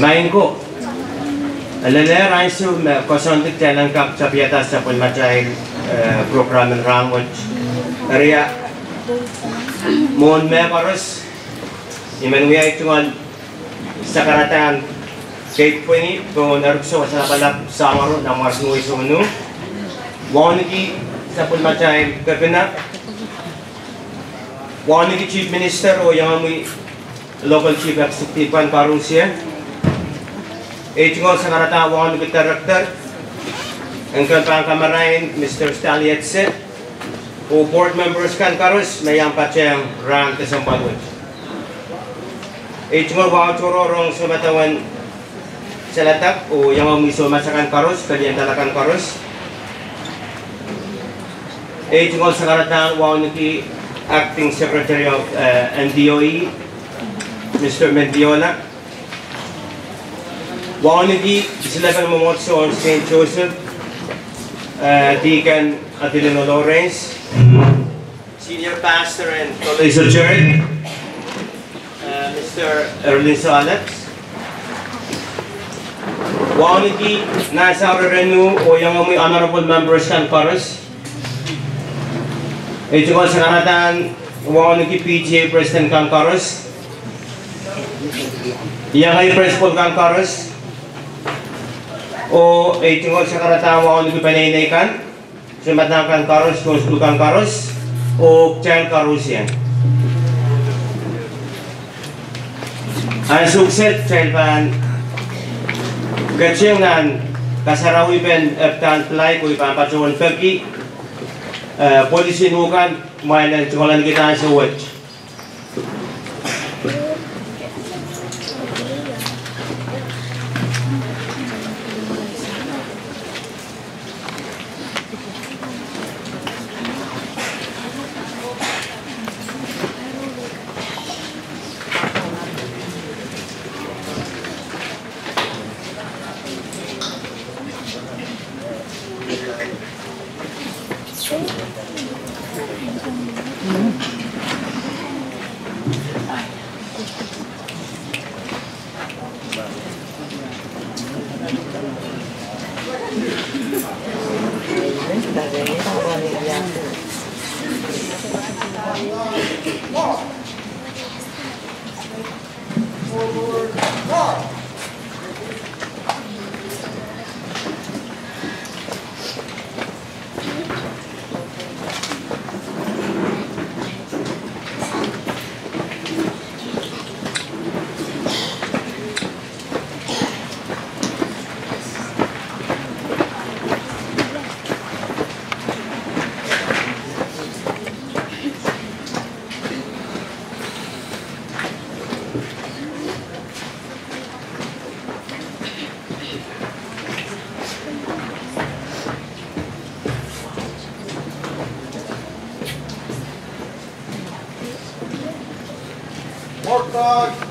main ko alala raisu kosontik jalan kap sapiata sapun macai program ramut area mon me paras iman wiya itungan sakaratan kay puni ko narukso sa palap samaro na marsnuy sumunu wanigi sapun macai kapina wanigi chief minister o yang local chief executive pan Parusia itungan sakaratan wanigi director angkan pangkamarain Mr. Stalietse o board members kan karus mayang paceng rang kesempat itungan wa coro rong sumatawan Saladak o yang miso masakan karus kalian talakan karus itungan sakaratan wanigi acting secretary of NDOE Mr. Mendiola wanigi silakan memotso on St. Joseph Deacon Adelino Lawrence, Senior Pastor and College Church, Mr. Erwin Saladak. Wanigi nasa renu o yang honorable members kan Paris. Ito ko sa karatan wanigi PGA President kan Paris. Yang ay Principal kan Paris. O tinggal sekarang mau dipanaikan sematangkan karus konstrukan karus o child karus yan ang sukses child pan kecilngan kasarawi pen eftan play ko ipampacuan pergi polisi nukan mainan sekolah kita sewet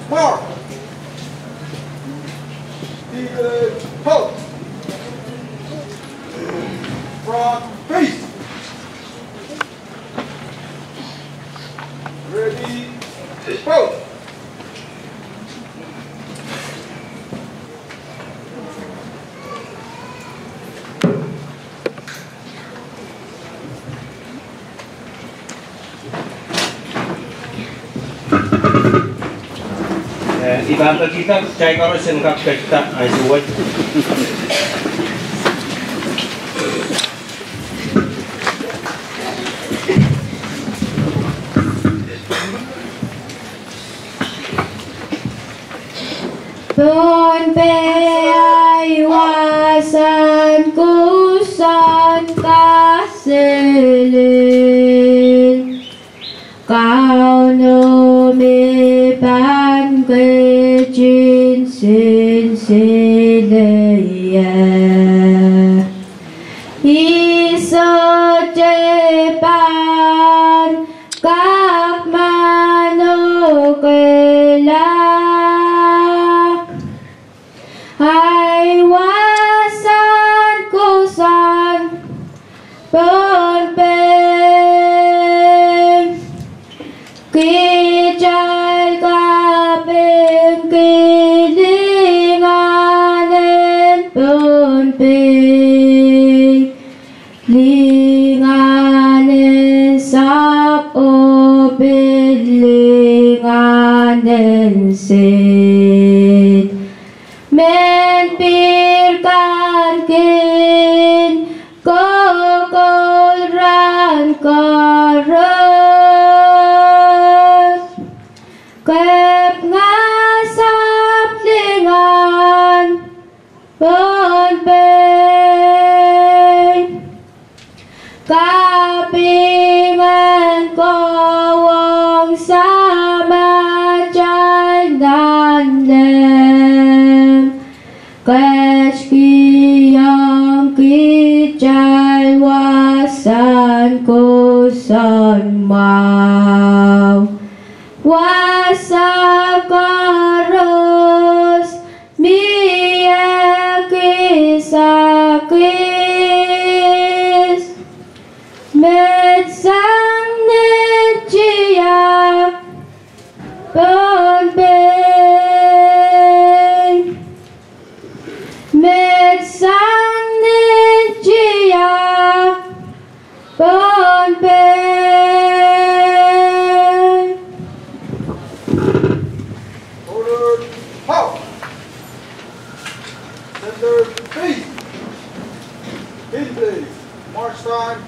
Mark. Stephen Hope. Front face. Ready, vote. Ibang kita cai karus sengkak kita aisuat. POHNPEI wasan kusan kaselin kau nomi ban kecin sin silaya iso cepan kak manukela hai wasan kusan POHNPEI kijai kape POHNPEI linganen sap obit linganen sit men pirkan kin kokoran koros kep ngasap lingan POHNPEI kapingan kowong sama dan lem keski yang kijai wasan kosan mau wasa karos mia kisakis metsang necia POHNPEI metsang necia POHNPEI. Order, halt! Center, peace! In place. March time,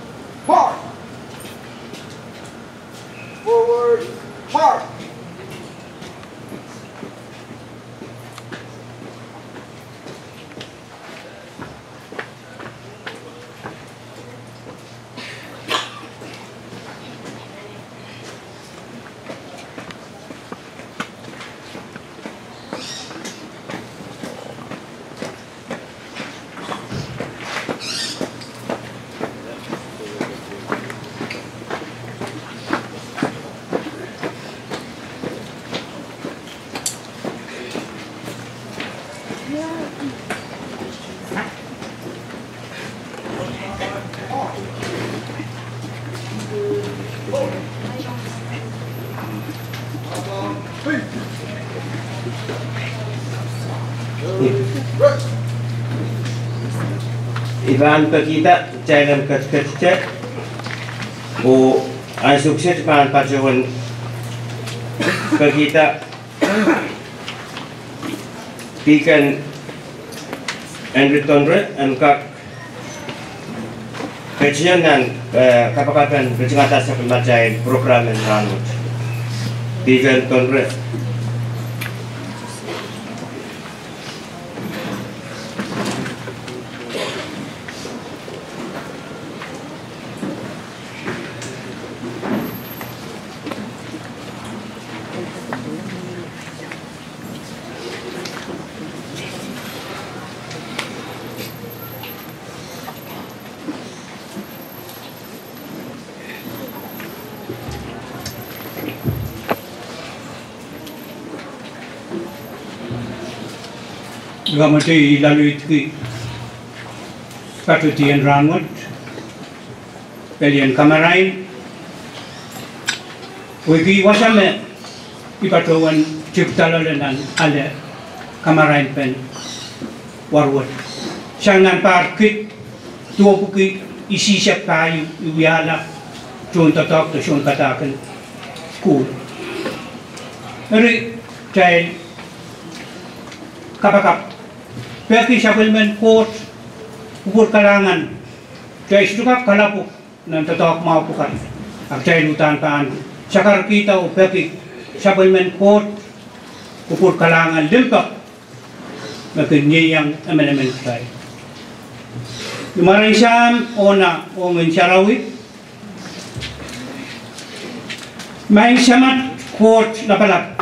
march! Forward, march! Iban kita jangan kecil bu an sukses pan pacuan kita tikan Enritonre angka kajian dan kapakatan berjangata sebelumnya program yang ranut tikan tonre Gamati lalu itu katutian ranut, pelian kamerain, wiki wasame ipatuan ciptalalan ale kamerain pen warwat. Sangan parkit tua buki isi siap kayu wiala contoh tak tu contoh katakan school. Eri cai kapakap. Pergi settlement court ukur kalangan jai suka kalapuk nan tatok mau pukan akcai lutan pan sakar kita pergi settlement court ukur kalangan limpak makin yang amendment kai Kemarin Syam ona ongen Sarawi main samat court lapalap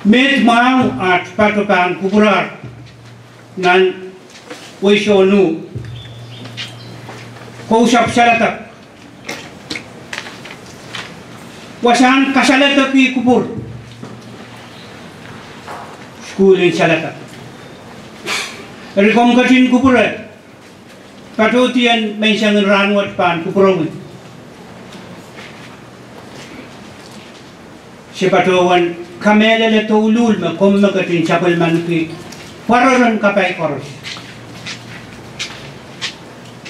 Med mau at patokan kuburar nan wisonu kausap Saladak wasan Saladak pi kubur skulin Saladak rekom katin kuburat patotian mensangan ranwat pan kuburongan sepatowan kamele le tolul ma kom magatin chapel man ki pararan kapai koros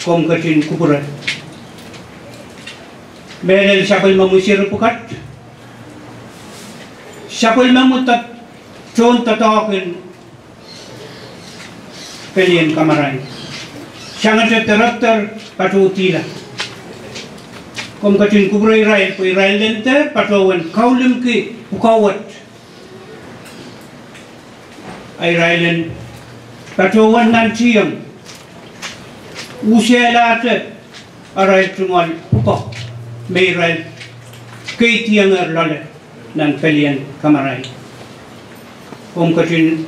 kom kacin kuburan belel sapal mamusir pukat sapal mamutat con tatakin pelian kamaran sangat terakter patutila kom kacin kubur Israel lenter patuan kaulim ki ukawat Israel patuan nanciam usialate arai tungal ukah Israel kei lale nan pelian kamarai kom kacin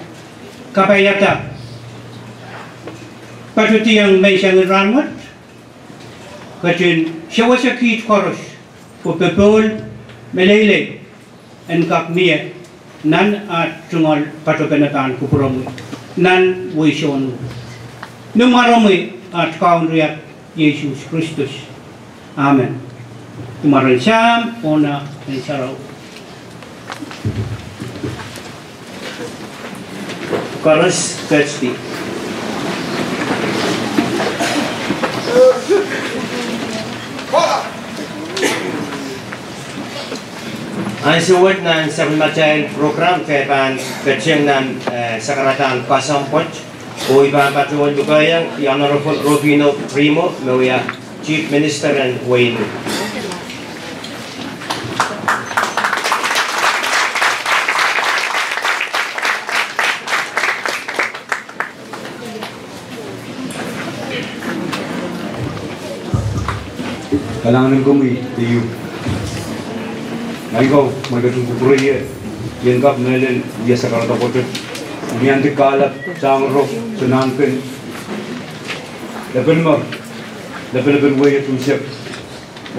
kapayata patutiang may siyang ranmat kacin siya sakit koros po pepol melele en kak miye nan at tungal patupenatan kupuromu nan wisyon numaromu at kaun riyak Yesus Kristus amen tumaran siyam ona en saraw Koros 30. Ang suwad ng sabunmatayan program kay pan kaciyang ng sakaratan pasampot o ibang patuwan bukayang the Honorable Rufino Primo, Mawia Chief Minister and Wayne. Kalangan kami tayo. Ngayon, magkatong kupuriya, yan kap nalil, iya sa karatapotot. Umiyanti kalap, sangro, sunangkin. Laban way at usap,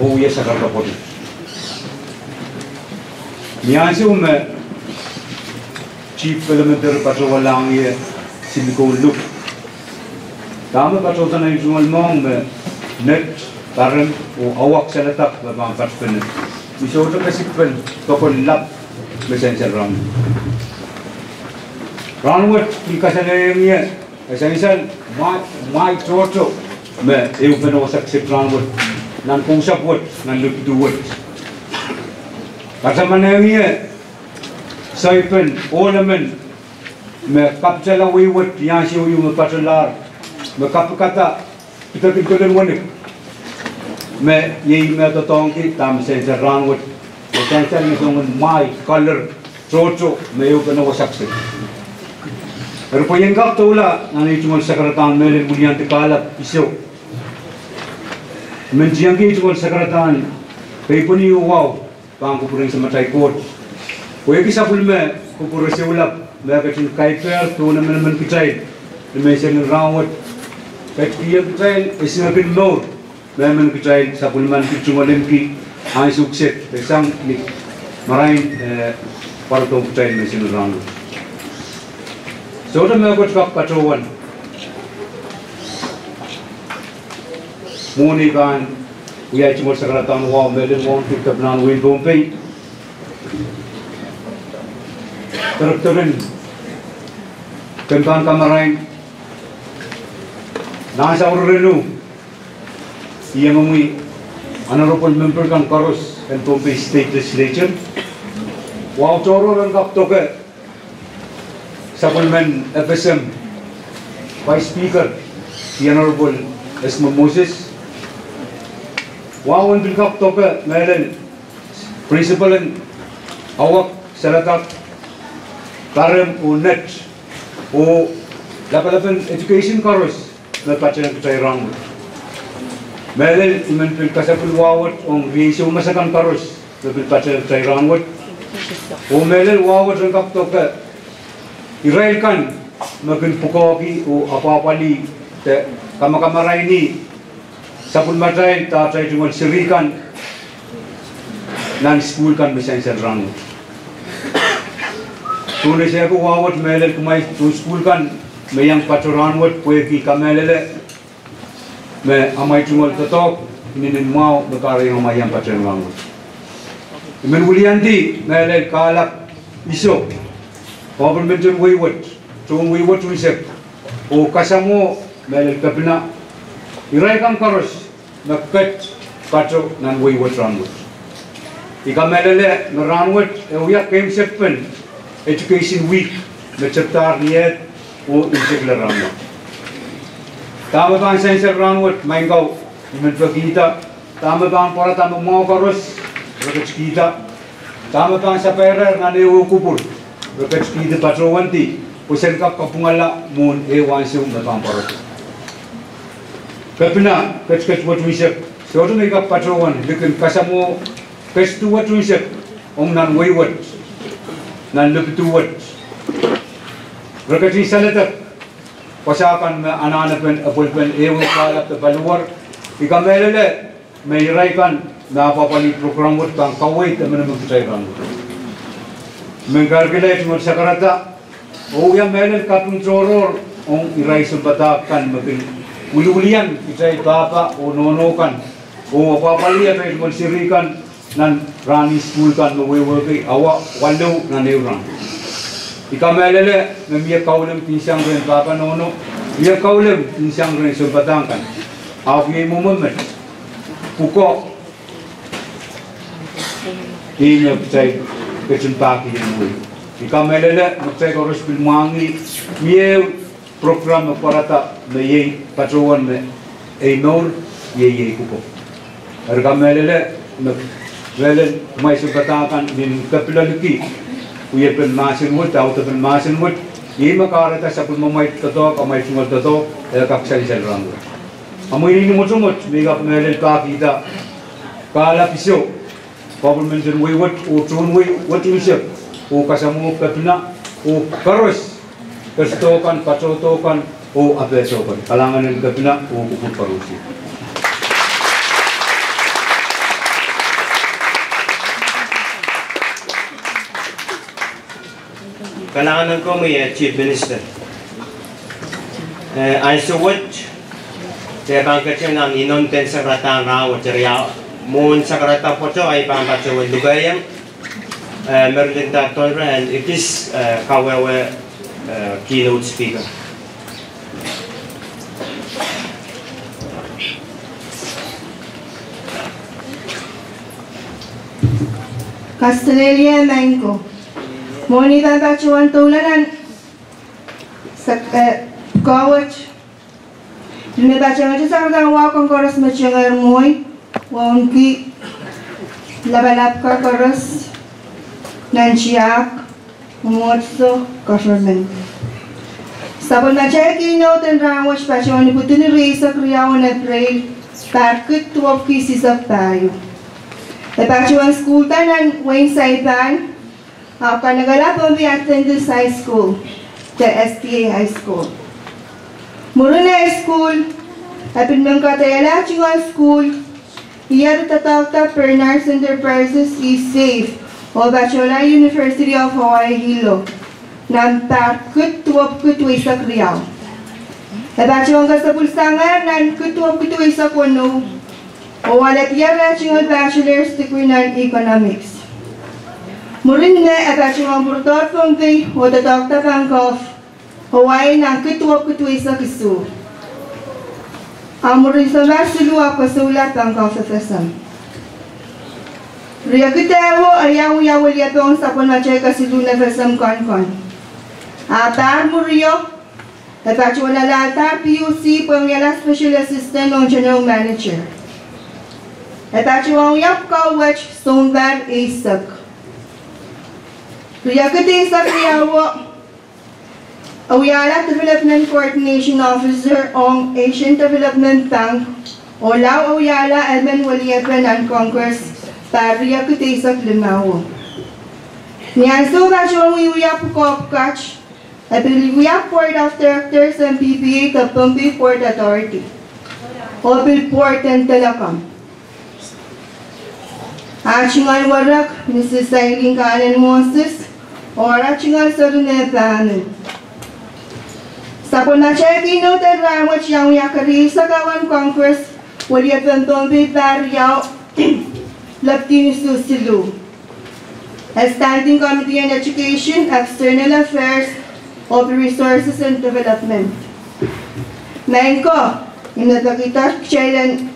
o iya sa karatapotot. Miyansi Chief Elementary Patrol lang iya, Silicon Loop. Tama patrol na yung sumalmong net, Taran o awak saladak na mga patpenet. Misoto kasipin tokon lap mesensya ram. Ranwat ikasanayangnya esensial mai troto me eu penosak sip ranwat nan pusap wat nan lutuwat. Kasamanayangnya saipen ornament me kapchala wiwat yang siu yu me patolar me kapkata kita pintulan wanik. Me ye me totong ki tam sense ranwat potential ni song my color trocho me yo kana wasakse pero poyen gap tola nani tumol sakaratan mele bulian te kala iso men jiangi tumol sakaratan pe poni wow pang ko puring samatai kot poye ki sapul me ko puro seulap me ka tin kai per to na men kitai me sen ranwat pe ki kitai isna bin no Memang kita sapulman kita lagi hanya sukses besang ni marahin para tong kita mesin orang. So dah mereka cakap pacuan, muni kan, ia cuma sekarang wah melin wong kita benar win POHNPEI, terus tentang kamerain, nasa orang renu. Ia memui honorable member kan Koros and POHNPEI State Legislature. Wow coro lengkap toke. Supplement FSM Vice Speaker the Honorable Esma Moses. Wow lengkap toke Melen Principal and awak Saladak Karem o net o lapan education Koros na pacaran kita orang. Melel iman pil kasapul wawat ong riso masakan karoslepil pacar cairan wat o melel wawat rengkap toka Israel kan makin pukoki o apa-apa ni kamar-kamar ini sapul matay ta cai cuma sirikan nan school kan mesensel rang tulis saya ko wawat melel kumai tu school kan mayang pacaran wat poeki kamelele me amai cuma tetok ini mau berkara yang amai yang pacaran wangut. Men Wulianti melel kalap iso government wayward chung we wat wisek o kasamo melel kapina irai kam karos nakat kacho nan we wat rangut ika melele naranwat euya kem sepen education week na chapter niet o insegla rangut tama bang sensor rangut maingau imen kita tama bang para tama mau karos roket kita tama bang saperer ngane u kupur roket kita patrowanti usen kap kapungala mun wansu na bang para kapina ket wat wisek so to make up patrowan lekin kasamo kestu wat wisek om nan waywat nan lebetu wat roket Saladak pasakan anak-anak pen apulpen ewu kalap te baluar ikamelele meiraikan na papali program wat bang kawai te menemu kitairan mengkalkulate mo sakarata o ya melel kapun troror ong irai subatakan makin uli-ulian kitai bapa o nono kan o papali at mo sirikan nan rani school kan no wewe awa walu na neuran ikamelele memia kaulem pinsang ren bapa nono dia kaulem pinsang ren subatakan afi moment puko ini saya kecempak ini ikamelele saya harus bilmangi mie program parata me patrowan me nor ye puko ikamelele velen mai subatakan min kapilaki uye pen masin mut auto pen masin mut ye makarata sapul mamai tato kamai sungal tato kaksali selrang amu ini mut mega melel ka kita kala pisau government jen we wat o tun we wat wisep o kasamu kapina o karos kestokan pacotokan o abesokan kalangan kapina o kuput parusi kalangan ko may Chief Minister. Ay suwat sa bangkatsin ng inonten sa karatang raw at riyaw. Moon sa karatang po ay pangkatsin lugayang meron din tatol and it is kawewe keynote speaker. Australia Mango. Moni tanda cuan tulanan college. Dune baca macam sekarang wakon koras macam ermoy, waunki labalap ka koras nanciak umotso government. Sabon macam kino ten rawas baca wani putin resa kriawan April parkut tuop kisisap tayo. Baca wan school tanan wain saipan. Ako nagalap ang attended high school, the STA High School. Muruna High School, apin mong katayala chungan school, iya tatakta Bernard's Enterprises is safe, o Bachelor University of Hawaii Hilo, ng parkut tuwap kutuwi sa Kriyaw. Bachelor ka sa pulsangan, ng kutuwap kutuwi sa kuno, o walat yara chungan Bachelor's degree ng Economics. Murin nga abacungan burtor POHNPEI o Dr. Bangkok Hawaii ng kutuwa-kutuwi sa kisu. Amurin sa marsiluwa pasulat Bangkok FSM. Ria kitawo ayaw-yaw liyatong sa punachay kasilu na FSM kon. Atar muriyo abacungan lalata PUC pangyala Special Assistant ng General Manager. Abacungan yap kawach Sonbar Asak. Riyakati sa Kriyawo, Awyala Development Coordination Officer on Asian Development Bank, Olaw Awyala Edmund Waliepen and Congress, para Riyakati sa Klimawo. Niyanso ba siya uyuyap Kopkach, at Uyuyap Port of Directors and PPA the POHNPEI Port Authority, Obil Port and Telecom. Achingal Warak, Mrs. Eileen Kanan Moses, ora chingal sarune panen. Sapon na siya kinote ramot siyang yakari sa kawan Congress, waliya POHNPEI baryaw, laptin susilu. As Standing Committee on Education, External Affairs, of Resources and Development. Nainko, inadakita Chailan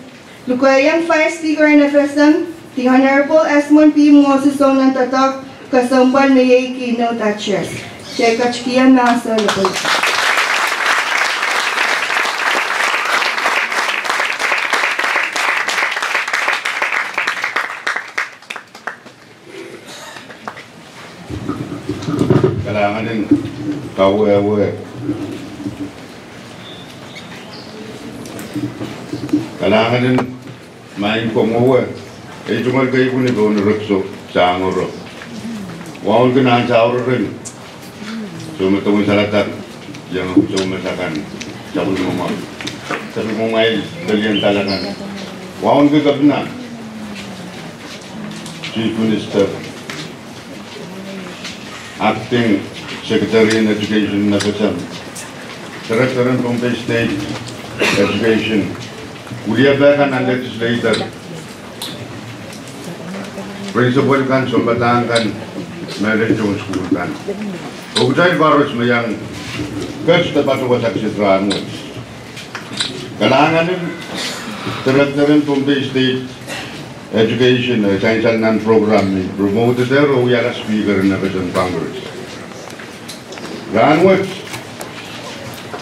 Lukayang Fire Speaker in FSM, the Honorable Esmond P. Moses Sonan Tatak, Kasambal Mayay Keynote Address. Chekachkian Nasa Lukay. Kailangan din kawe-awe. Kailangan din main komawe. Eh cuma kayo pun itu nurukso sangoro. Walaupun kena caur rin. Cuma temu Saladak yang cuma masakan cabut rumah. Tapi mungkin kalian talakan. Walaupun kegabna. Chief Minister. Acting Secretary in Education Nafasam, Director in POHNPEI State Education, Uliabakan and Legislator, Principal kan Sumbatan kan, Marriage School kan. Ujai Baros mayang Kers dapat wasak sitraan mo. Kailangan ng Director in POHNPEI State Education, Science and Non-Programming, promoted there o yara speaker in Nafasam Congress. Ganwat,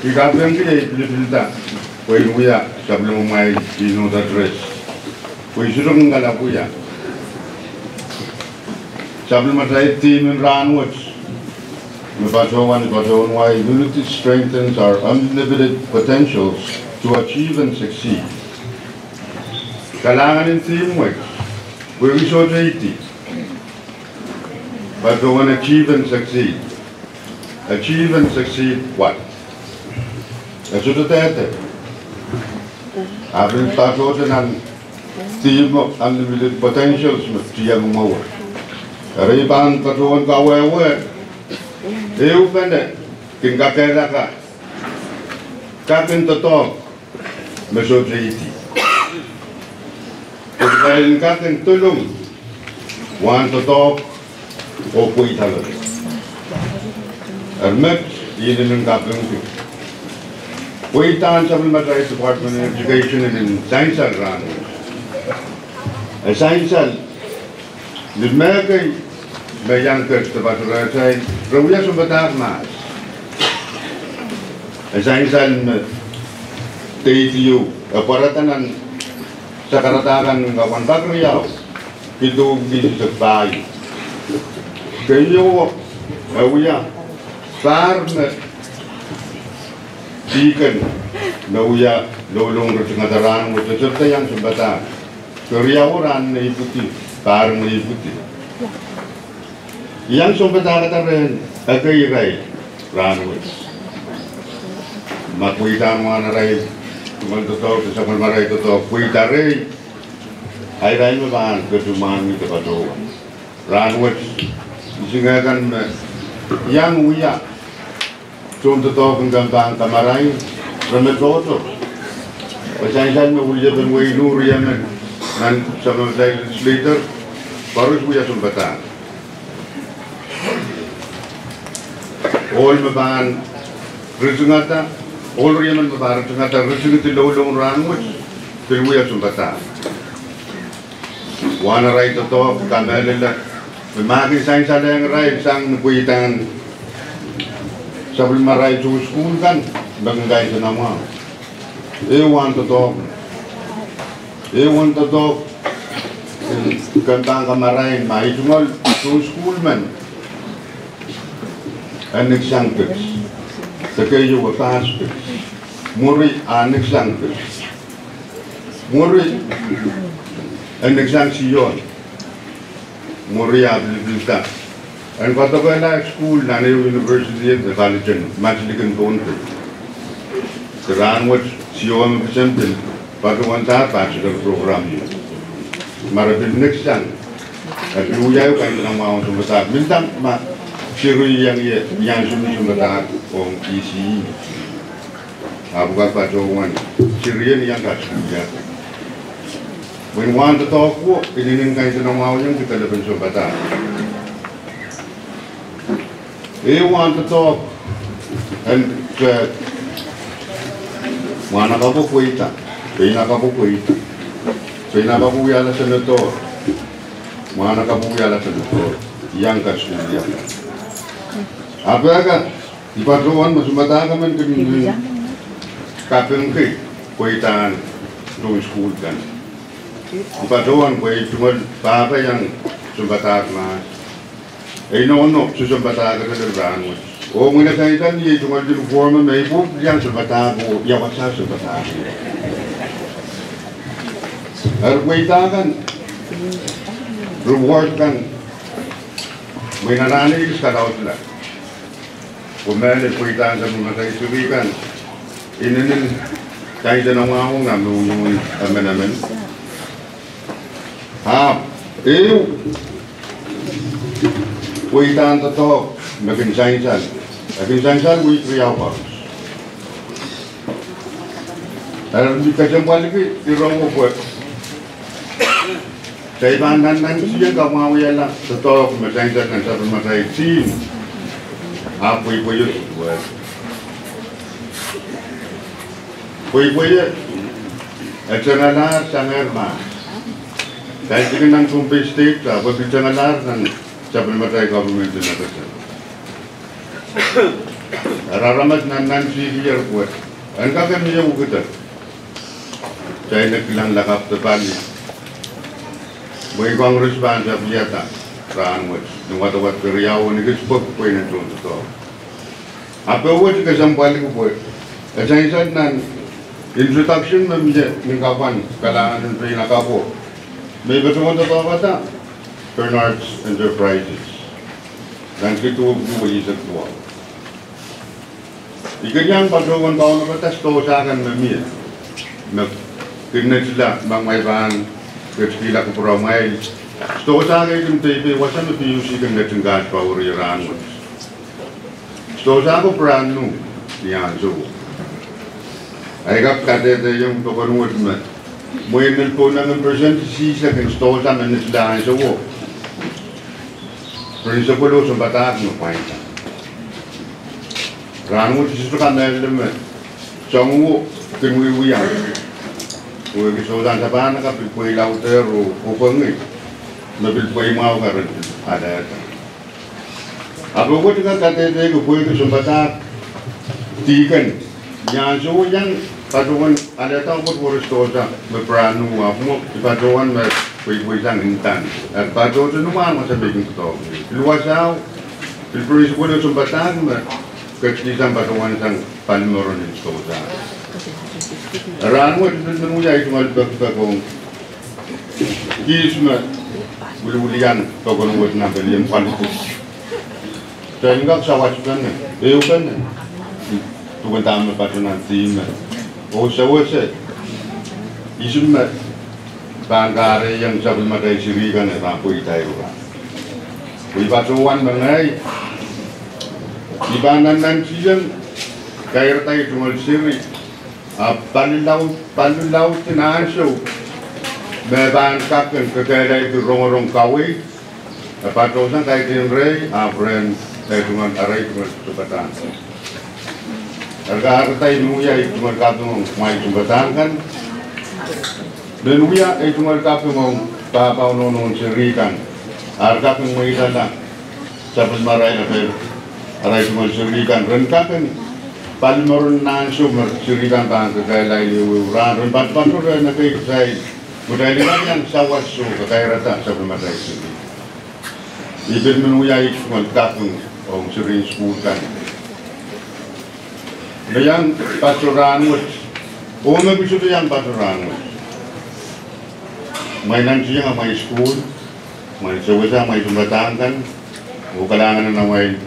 ikapin kaya pilipilita, kaya kuya, sabi mo may keynote address. Kaya surong nga kuya. Sabi mo sa team in Ranwat, mapasawan why unity strengthens our unlimited potentials to achieve and succeed. Kailangan ng teamwork. We show 80. But we want to achieve and succeed. Achieve and succeed what? That's what it is. After starting on team of unlimited potentials, must be a more. Riban patuan kawe-we. Eu pende. Kingkakera ka. Kakin totoo. Meso 80. Dahil kating tulong, wan totoo o puy talaga. Armet, yun yung kating ito. Puy tahan sa Malmatay Department of Education and Science and Rano. Science and Lumekay, may young kids na patuloy sa Rawia sa Batak Mas. Science and TTU, aparatanan sa karatakan ng kawan Bagriyaw, ito sa bahay. Kayo, Rawia, par na tikan, Rawia, lulong rin sa ngadaran mo, sa sertayang sa Batak. Kariyawaran na iputi, parang na iputi. Yang sa Batak at rin, agay-ray, Ranwits. Makuita mo na rin, kung totoo, sa maray totoo, kuita rin, ay rin mabaan, katumaan ito pato. Ranwits, isingakan, yang uya, kung totoo kung gambang kamaray, rametoto. Pasaysan mo uya ng way nuri yan, nan sa mga legislator, parang uya sumbatan. All mabaan, rizungata, all riyaman mabarang tangata rizungati lulong ranwit, pilwaya sumbatan. Wana ray totoo, kamalala, Memang saya yang rai sang kuitan sabul marai tu school kan banggai senama. Want to talk kantang kamarai mai cuma tu school man. Anak sangkut, sekian juga passport. Muri anak sangkut, muri anak sangsion. Moria Bilta. And what the school, Nana University, the college, and Machilican County. The Ranwood, Siom Simple, but one that bachelor program. Marabin next time. At Luya kind of amount of the Mintam, Shiri Yansum on ECE. I've got Pacho one. Syrian Yankash. When we want to talk, we didn't kind of know how young the television but we want to talk, And mana kamu kuita, pina kamu kuita, pina kamu yala senator, mana kamu yala senator, yang kasulia. Apa kan? Di patruan masuk mata kami kini kapeng ke kuitaan ruang school kan. Di patruan kuit cuma apa yang sumbatak mas. No, sumbatak kerana oh, mula kaitan ni cuma di form may po yang sumbatak o yawas sa sumbatak. Kuitaan reward kan may nanani sa daw sila. Kumele kuitaan sa mga kaisubikan. Inin kahit na mga akong namin amen. Kuitaan totoo, naging sainsan. Naging sainsan, we 3 hours. Dahil di kasyang balik, tirong mo po. Sa ibang nan siya kamawaya lang. Totoo, masainsan ng sabi matay team. Apoy po yun. Poy yun. At sa nalar, sa ngerma. Kahit hindi ng Kumpay State, pag sa nalar, sabi matay government na kasi. Raramat na nansi here po. Ang kakami niya mo kita. Saya nagkilang lakap sa pali. May Congress ba sa piyata? Raan mo. Nung watawat kariyaw, nagkasipag po yun ito. Apa po ito kasampali ko po. At sa isang nan, introduction na ng kapan, kailangan ng pinakapo. May ba't mo ito pa Bernard's Enterprises. Dan kita buwis at buwa. Ikanyang pagkawan ba na batas to sa akin na miya. Nagkinat sila, mga may bahan, kila ko pramay. To sa akin yung TV, wasan na piyusi kang natinggas pa uriran mo. To sa ako brand new, niyan so. Ay kap katete yung tukanunod mo. Mwenel po na ng percent sisa kang to sa manisdahan sa wo. Principal sa batak no paita. Ranu sisu kanel me. Songu kinwiwiyan. Uwe kisodan sa bana ka pilpoy lautero upangi. Nabilpoy mau ka rin ada ata. Ako ko tika katete ko poy sa batak. Tikan. Yan so yan patungan ada tao ko boros to sa me pranu mo patungan me Pwede sang hintan. At pato sa naman masabi kong ito. Luwasaw, pilpuris ko na sumbatan, katsisang patungan sang palmoron ng sosa. Araan mo, ito na muna ay sumalbag pa kong kismat, bululian, tokonwot na kanyang palitis. Sa ingak sa watchman na, eokan na. Tukang tama pato ng team na. O sa wasa, isun na, bangkare yang sabi matay sirikan at apoy tayo ka. Kung ipatuwan mangay, ibanan ng siyang kaya tayo tumal siri. Panilaw tinasyo, may bangkakan kakaya ito rong kaway. Patusan tayo tinray, apren tayo tumal aray tumal subatan. Karga tayo nuya tumal katong may subatan kan. Dan uya ay tumal kapung mong papaw nonon sirikan. Arka kung may na sapat maray na pero aray tumal sirikan. Ren kapung palmoron na sumber sirikan pa ang kakailay liwuran. Ren patpato rin na kayo say budaya lang yan sa waso kakairata sa pamatay sirikan. Ibig man uya ay tumal kapung mong sirin sumutan. Kayang pasurangot. Una biso ito yung pasurangot. May nansiya nga may school, may sawasa, may sumbatan kan, o kailangan na may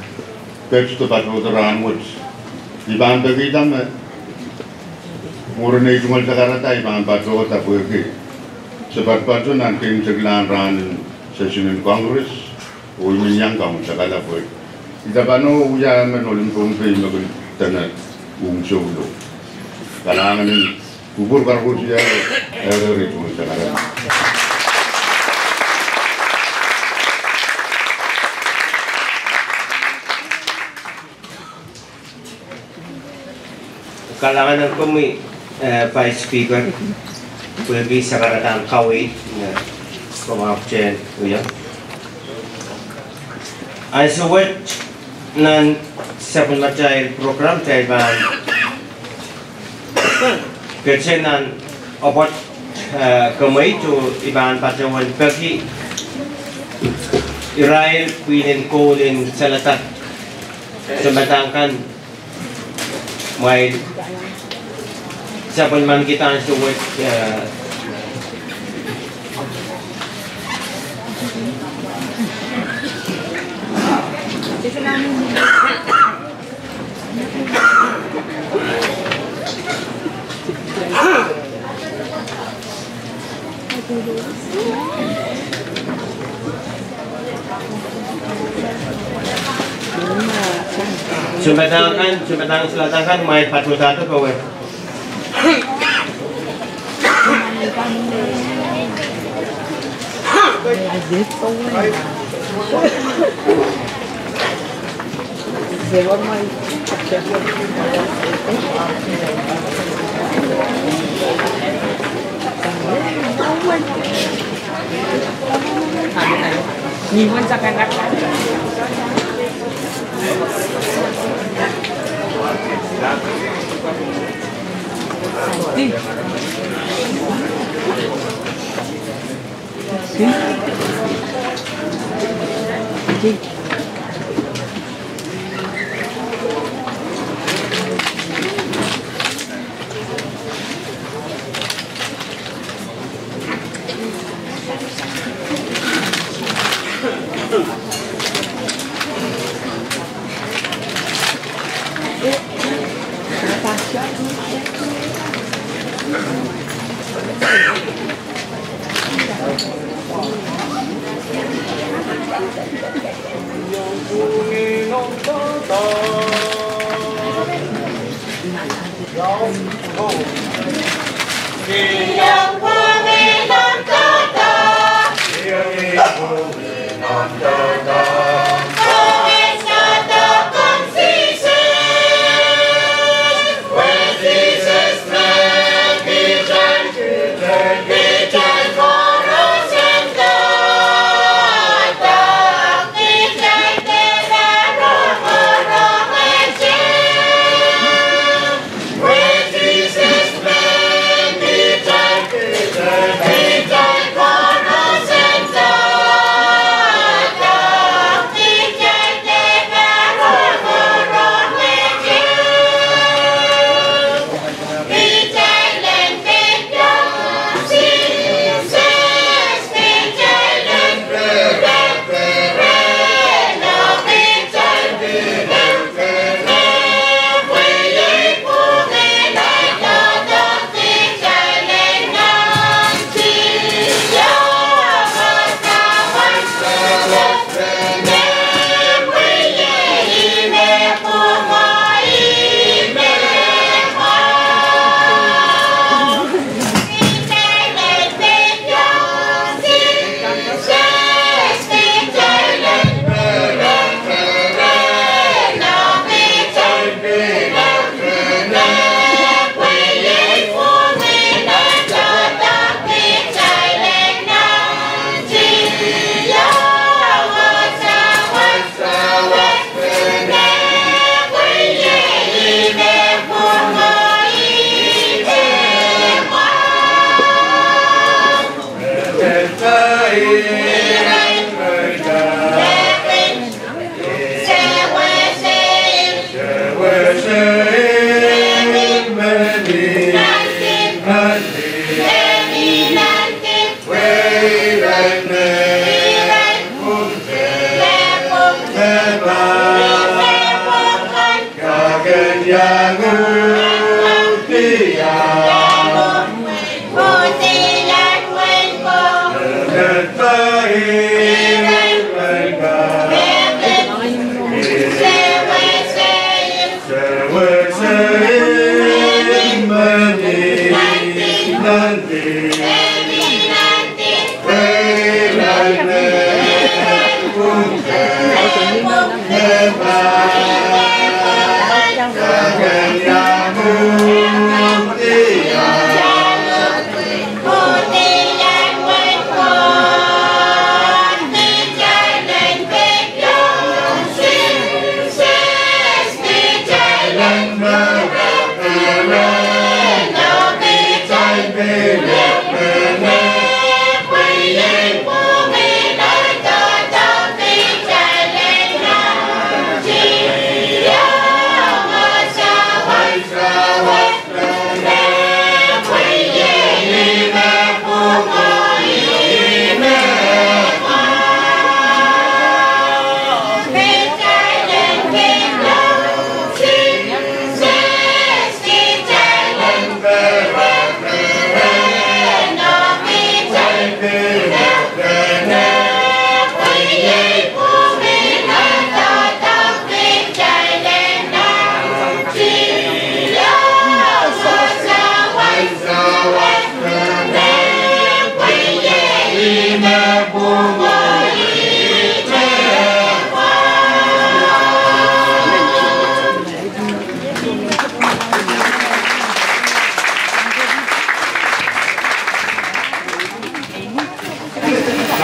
pets to patuturan mo. Ibang bagay mura na itumal sa karata, ibang pato at apuwagi. Sa pagpato natin sa gilanran sa Sinin Congress, o iminyang kamo sa kalapoy. Ita pa no, uya man ulim POHNPEI magulita na solo. Kailangan ng kubur karko siya, rito sa karata. kalangan ng kami Vice Speaker pwede sa karatan kawit na kumapchen uyan ay suwet ng 7 Matay program tayo ba kasi ng opat kamay to ibang patawan pagi Israel pinin ko din Saladak sabatangkan may sabon man kita ang suwet Sumatang Saladak may patutato ko eh. Nhìn sa kanak. Jesus, man, be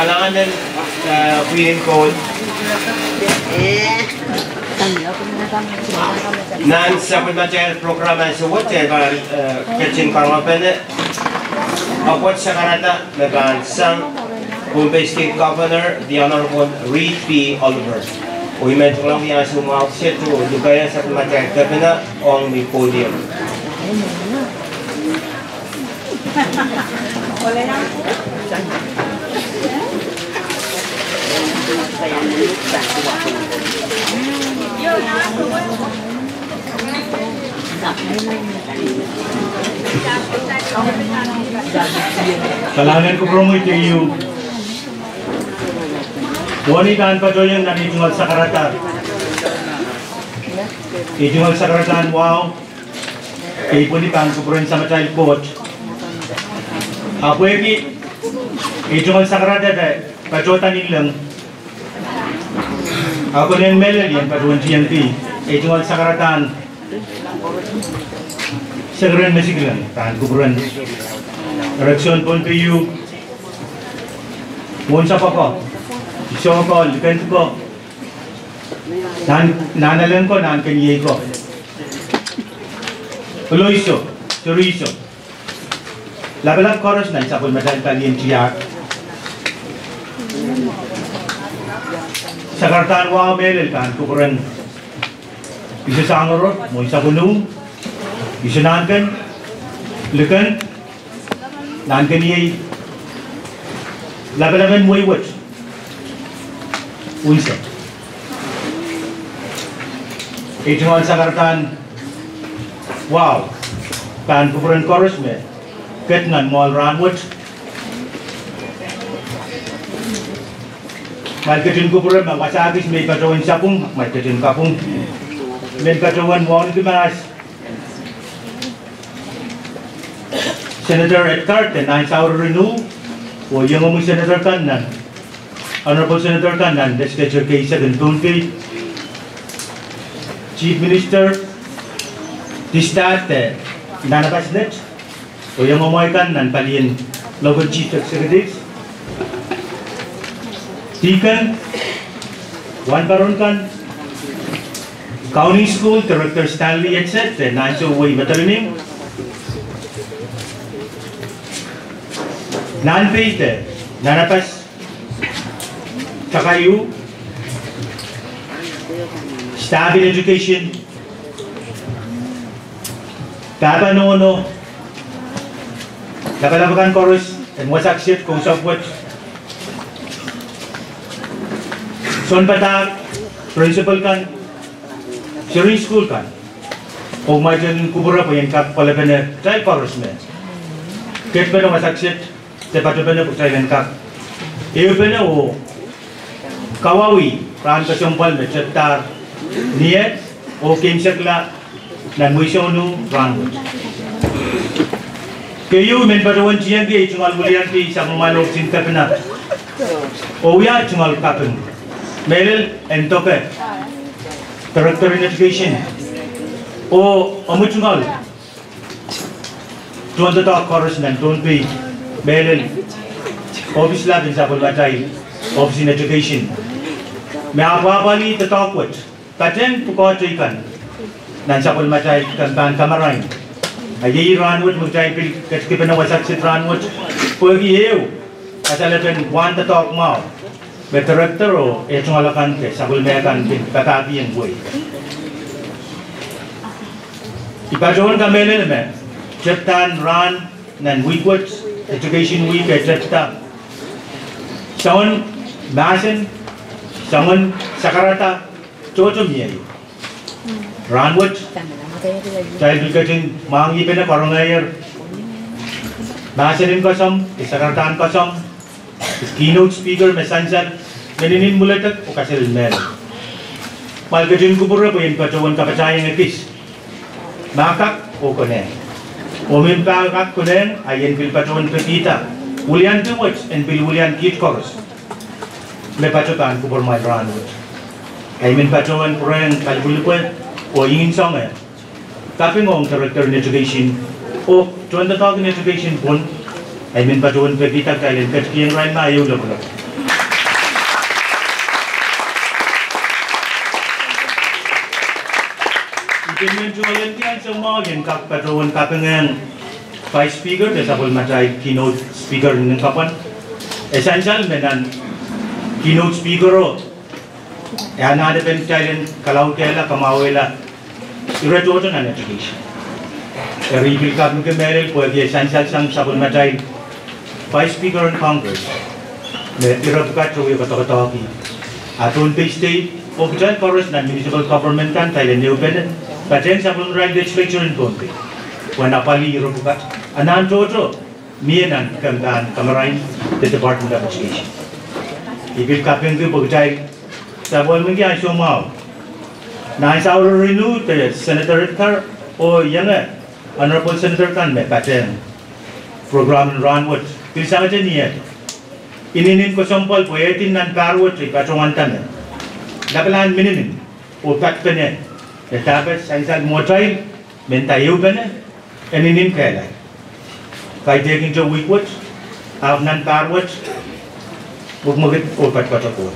Kalangan Queen Code nan supplemental program as what kitchen Karmapene what Sakarata Megan Sang POHNPEI State Governor the Honorable Reed P. Oliver. We met along the Asuma offset to Lugaya Supplemental Governor on the podium. Kalangan ko promote to you. Wanita ang patuloy na itungal sa karatan. Itungal sa karatan, wow. Kaya punitan ko rin sa child coach. Ako yung itungal sa karatan ay pachotan nilang. Ako yung melody ang patuloy GNP. Itungal sa karatan. Segera mesiglan, tahan ko rin. Reaksyon POHNPEI you. Munsa pa ko. So ko, depend ko. Nanalan ko, nankanyay ko. Tuloyso, turiso. Labalab chorus na sa pulmadal kaliyan tiyak. Sa kartaan wa melel kan kukuran. Isa sa angoro, mo isa punong. Isa nankan, lekan, nankanyay. Labalaban mo iwat. Unsa. Itungal sa karatan, wow, kan kupuran chorus me, ketngan mall ranwat, marketin kupuran makasagis may katawan sapung, marketin kapung, may katawan mo gimas. Senator Edgar, tenahin sa renew, o yung umong Senator Kanan. Honorable Senator Kanan, Legislature Case 7 POHNPEI, Chief Minister, Tistate, Nanapasnet, o yung umoy Kanan, paliin Local Chief Executives, Tikan, Juan Barunkan, County School Director Stanley etc. Nanso Way Matalinim, non-paid, Nanapas, Takayu, Staff in Education, Tapanono, Nakalabakan Chorus, and Wasak Shit, kung Sopwat, Son Patak, Principal Kan, Shering School Kan, o Majan Kubura po yung kap palaban na Child Chorus me. Kit pa na Wasak Shit, Tepato pa na po Child Kap. Iyo pa na o Kawawi, Pran Kasyumpal, Chattar, Niet, o Kim Sakla, Namuisonu, Ranwood. Kayo, men patawan siyan di, Chungal Mulian di, sa mamalog sin kapanap. O ya, Chungal Kapan. Melel, Entope, Director in Education. O, Chungal. Tuan Tatak Chorus ng POHNPEI, Melel, Office Lab in Sapulmatay, Office in Education. May apapali tatakwat, katen pukotay kan, nan Sapulmatay kan kamaray. Ayayi ranwat magtay pil kaskipan na wasak sit ranwat, pwagi hew, kasalapan wan tatak mau. May director o etong alakan ke Sapulmayakan pin katabi ang buhay. Ipadoon kami naman, Cheptan ran nan weekwat, Education Week at Cheptan. Sawan Masin, Saman Sakarata, Chochum Yay. Ranwood, Child Education, Mangi Pena Korongayer, Masin in Kosam, Sakaratan Kosam, Keynote Speaker, Mesansan, Meninin Mulatak, Okasil Mer. Malgajin Kubura po yung katawan kapatayang epis. Makak, Okonen. Umimpakak Konen, ayen Pilpatawan Pepita. Ulian Tuwats and Bill Ulian Kit Chorus. May patutan ko por my Ranwood. Ay min patuan po rin kalbulipwet o ingin song eh. Tapi ngong Director in Education o tuwan tatawag in Education pun ay min patuan pagkita kailan katkiyang rin na ayaw lang. Implement Jolantian semua yang kap patrol kapengan vice speaker desabel macai keynote speaker ng kapan essential menan keynote speaker o yana ada pencayan kalau kela kamawela iretoton an education reveal kap ng merel po di essential sang sabel macai vice speaker in Congress me irabkat ro yung kata-kata ki atun state official chorus na municipal government kan Thailand new pen paten sabel right legislature in POHNPEI when apali irabkat anan toto mianan kamdan kamarain the Department of Education ibil kapeng ke pagcai sabol mengi aso mau nai saur renew the senator tar o yang honorable senator kan me paten program run what pilsa aja ni ininin ko sampal poetin nan parwot ri patrongan tan dapalan minin o pat pene etapas saisal motail mentayu pene ininin kala kai taking to week what av nan parwot bugmagit o pat patako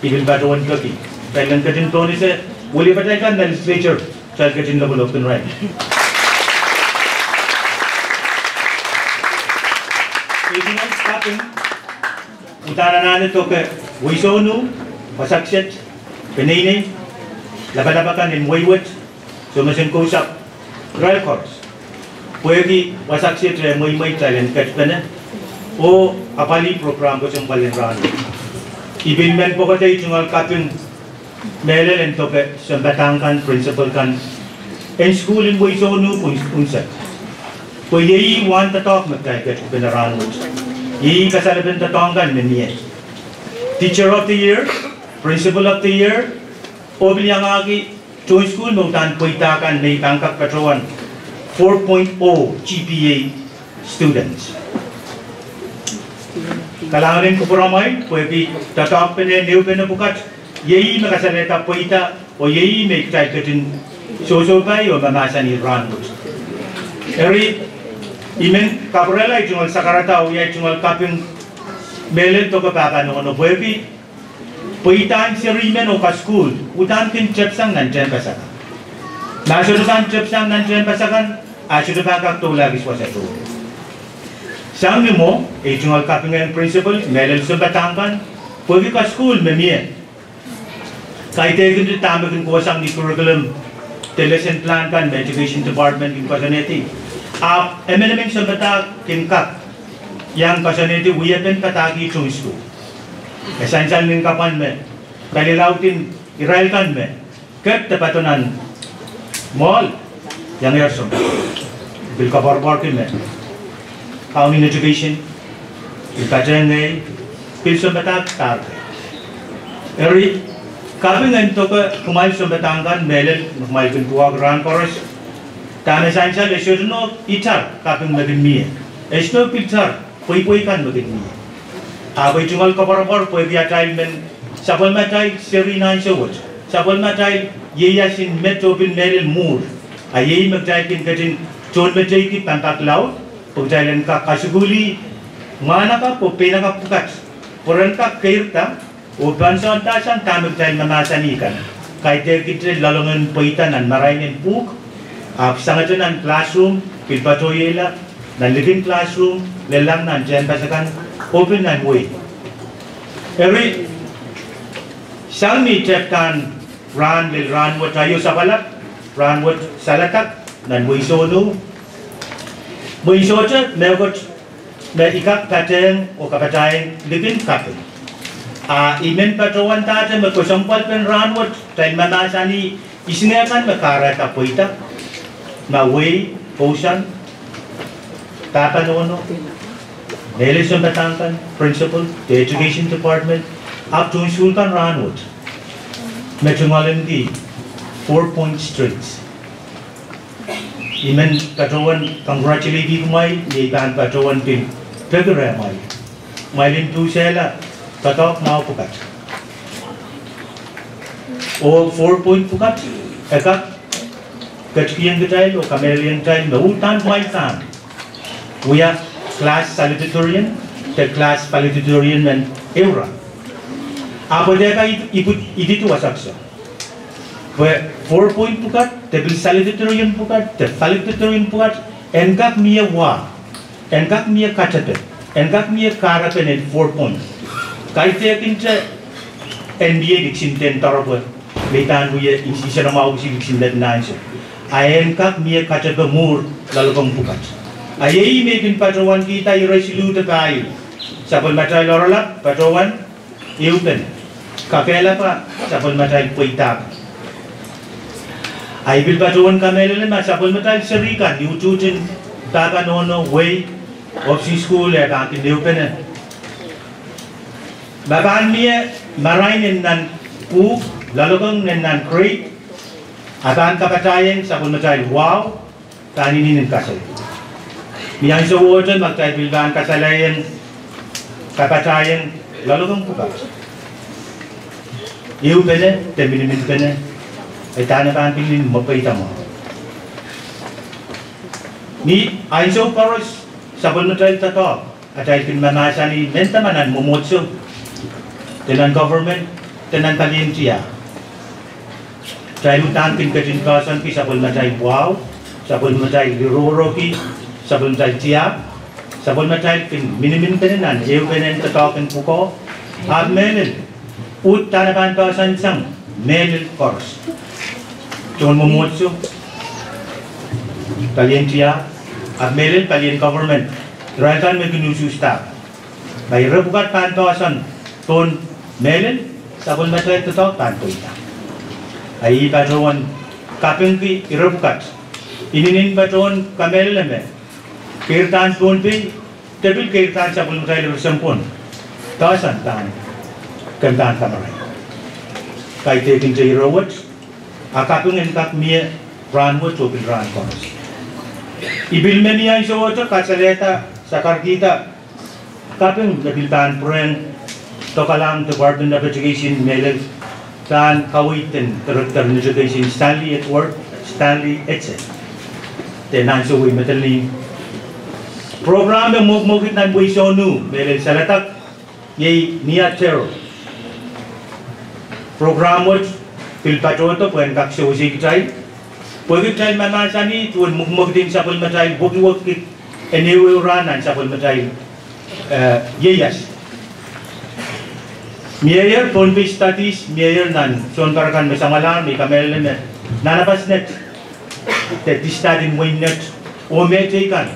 ibil patron kaki kailan katin to ni se wali patay kan legislature chal katin level of the right Regional staffing utara na nito ke Wisonu, Pasakset, Penini, Labalabakan in Wayward, Sumasin Kusap, Royal Courts. Pwede Pasakset Muy Talent Katpana o Apali program ko sa Palinrano. Ibilmen po ka tayo tungal kapyung Melel and Tope sa Batangkan, Principal kan, and school in Wisonu Unsa. Pwede i-want to talk magkaya Katpanaran mo. Kasalaban tatonggan niya. Teacher of the year, principal of the year, obilyangagi to school mo tan puitakan may tangkap patroan 4.0 GPA students. Kalangan ko puramay, pwede tatak pene new pene bukat, yei makasaleta puita o yei may katin sosopay o mamasa ni Ranwood. Eri imen kaprela itungal sakarata o ya itungal kapyung melel to kapaka no pwede puitan si rimen o ka school utan kin chepsang nandiyan pasakan nasurusan chepsang nandiyan pasakan asudupakak to lagi swasa to sang mo itungal kapyung principal melel sa Batangkan pwede ka school memie kahit egin to tamakin kuwasang ni curriculum the lesson plan kan education department in Pasaneti emenemen sa bata kinkat yang kasaniti uyapen katagi chung school essential ning kapan me kalilautin irailkan me ket tapatunan mall yang yerso bil kabar me county education ikajenge bil sa bata tar eri kabing ento ka kumail sa Batangkan melel kumail kin tuwa grand chorus Tama essential should no itar kaping magin miye. Esto picture poi kan magin miye. Abai jungal kaparapar poi dia child men sabal ma child seri nine showot. Sabal ma child ye yasin metro bin meril mood. A ye mag child kin katin chon me jai ki pantak lau. Pog child ka kasuguli mana ka po pena ka pukat. Poran ka kairta o bansa tasan tamag child manasani kan. Kay te kitre lalongan poitan an marainin puk. Sangat nan classroom, pilpatoyela, nan living classroom, lelang nan jen pasakan, open nan way. Every sang ni cheptan ran what tayo sa balak, ran what Saladak, nan Wisonu. Wisocha megot me ikak pateng o kapatayang living kapin. Imen patawan tata magkusampal pen ran what tayo manasani isinakan makara kapoita. Na way, ocean, Tapanono, Nelis on Batangkan, principal, the education department, up to Sultan Ranwood, Metungalimdi, 4-point streets. Imen Patrowan, congratulate you, my, ye ban Patrowan pin, Pegara, my lin tu sela, Patok Mau Pukat. O 4-point Pukat, Ekak. Kachkian child or Chameleon child, no time my time. We are class salutatorian, the class salutatorian and era. Apodeka it was also. Where 4-point pukat, tebil salutatorian pukat, te salutatorian pukat, engkak mia wa, engkak mia kacate, engkak mia karapen en 4 points. Kaite kinta NBA diksin ten tarapu, leitan buya insisa na mau diksin let nanse. Engkak mia kacate mur lalu kong pukat. Ayai mekin patrawan kita irasilu takai. Sapol matay loralap patrawan iupen. Kakela pa sapol matay puitak. Ay bil patrawan kamele ma sapol matay serikan diututin taka nono way of school ya kantin iupen. Bagan mia marain nan u lalokong nan great. Akan kapatayen sapol matay wow kaninin kasal. Miyang sa water magkaibilgan kasalayan kapatayan lalu kang pukat. Iu pene, teminimin pene, ay tanah kantingin mapayta mo. Ni ainso paros sabon na tayo tato at ay pinmanasa ni mentamanan mumotso tenan government, tenan kalientiya. Tayo tangkin katinkasan ki sabon na tayo wow, sabon na tayo liroro ki, sabon tayo tiap, sabon tayo minimin penenan, ew penen tatakin puko, at menil, ut tanapan kasan sang, menil kors. Chon mumotso, kalian tiap, at menil kalian government, rakan meginusu staff. Bay rebukat pan kasan, ton menil, sabon tayo tatak panto ita. Ay patrawan kapeng ki rebukat, ininin patrawan kamel leme. Kirtan POHNPEI, tebil kirtan sabun tayo bersempun, kawasan tan, kentan kamarai. Kay taking tayo rawat, akapung engkak mia ranwat o ran konos. Ibil meniya iso wato kasaleta sakar kita, kapung nabiltan pren, tokalang Department of Education melel, tan kawitin Director of Education Stanley at work, Stanley etc. Tenan so we metaling. Program yang mungkin nan buat sonu, melel Saladak, ye niat teror. Program wat pilpatron tu pun kak seusi kita, pergi kita mana sani tuan mungkin sapul macam buki buki, anyway ranan sapul macam ye yes. Mayor POHNPEI status, mayor nan, son parakan mesamalan, mekamel ne, nanapas net, teti stadin win net, o metekan.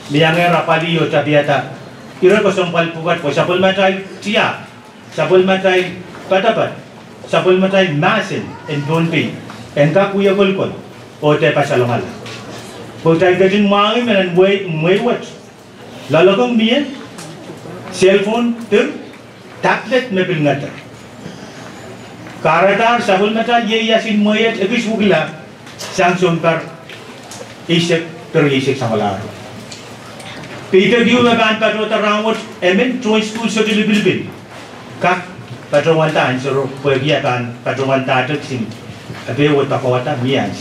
Liangnya rapali yo tabiata. Ira ko sampal pukat ko sapul matay tiya. Sapul matay patapat. Sapul matay masin en POHNPEI. Engka kuya kolkol. O te pasalongal. Ko tay gadin mangi menan way wat. Lalakong miyan cellphone ter tablet me bilngata. Karadar sapul matay ye yasin moyet ekis wugila. Samsung par isek terisek samalar. Peter Diu makan patro terawat, emen joint school so dilibil. Kak patro wanta answer pergi akan patro wanta tersin. Abe wat pakawata mian.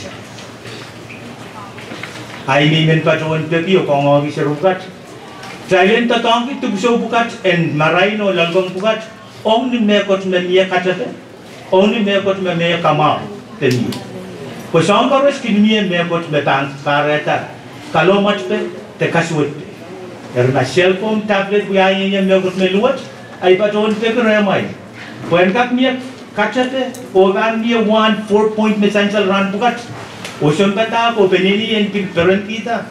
Ai men patro wanta pergi okong serukat. Silent tatang itu bisa bukat en maraino lalgong bukat. Ong ni mekot memia kacate. Ong ni mekot memia kamau teni. Kosong karos kini mekot betang kareta. Kalau mat pe te kasut. Karena cellphone, tablet, buaya yang melakukan meluat, ay patron pekor ramai. Puan mia kacate, organ mia 4-point mesensal ran bukat. Ocean kata, ko penini yang parent kita,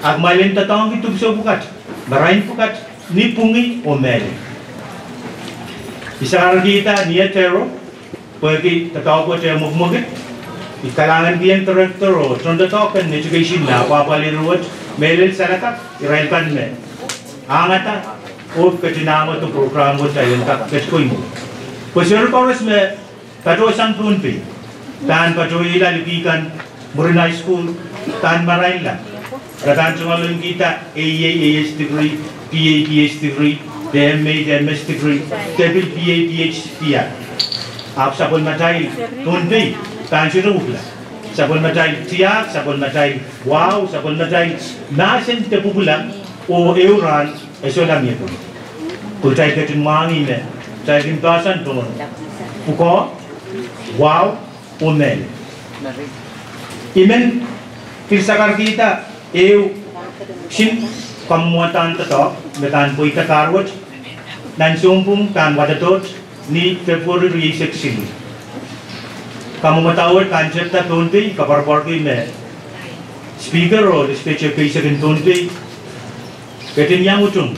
agmalin tatang itu bisa bukat, marahin bukat, ni pungi o meli. Isar kita niat teror, pergi tatang ko teror mugmugit, ikalangan diyan director o tronda token education na apa liruat, melil Saladak, irailkan me. Angata, o ketinama tu program buat saya tak ketkuin. Pasal koros me, patro sang POHNPEI, tan patro ila lipikan Murin High School, tan marain lah. Rakan cungalun kita AS degree, PhD degree, DMA, MS degree, tebil PhD. Ap sapul matai POHNPEI, tan sirugla. Sapul matai tiak, sapul matai wow, sapul matai nasen tepubulang. O euran esolam itu. Kultai ketin mangi me, cai kim pasan tuan. Puko, wow, umel. Imen filsakar kita sin kamuatan tetok metan pui katarwat dan sumpung kan wadatot ni Februari 16. Kamu matawat kancet ta tonti kaparporki me speaker or speech ke second tonti ketin yang utung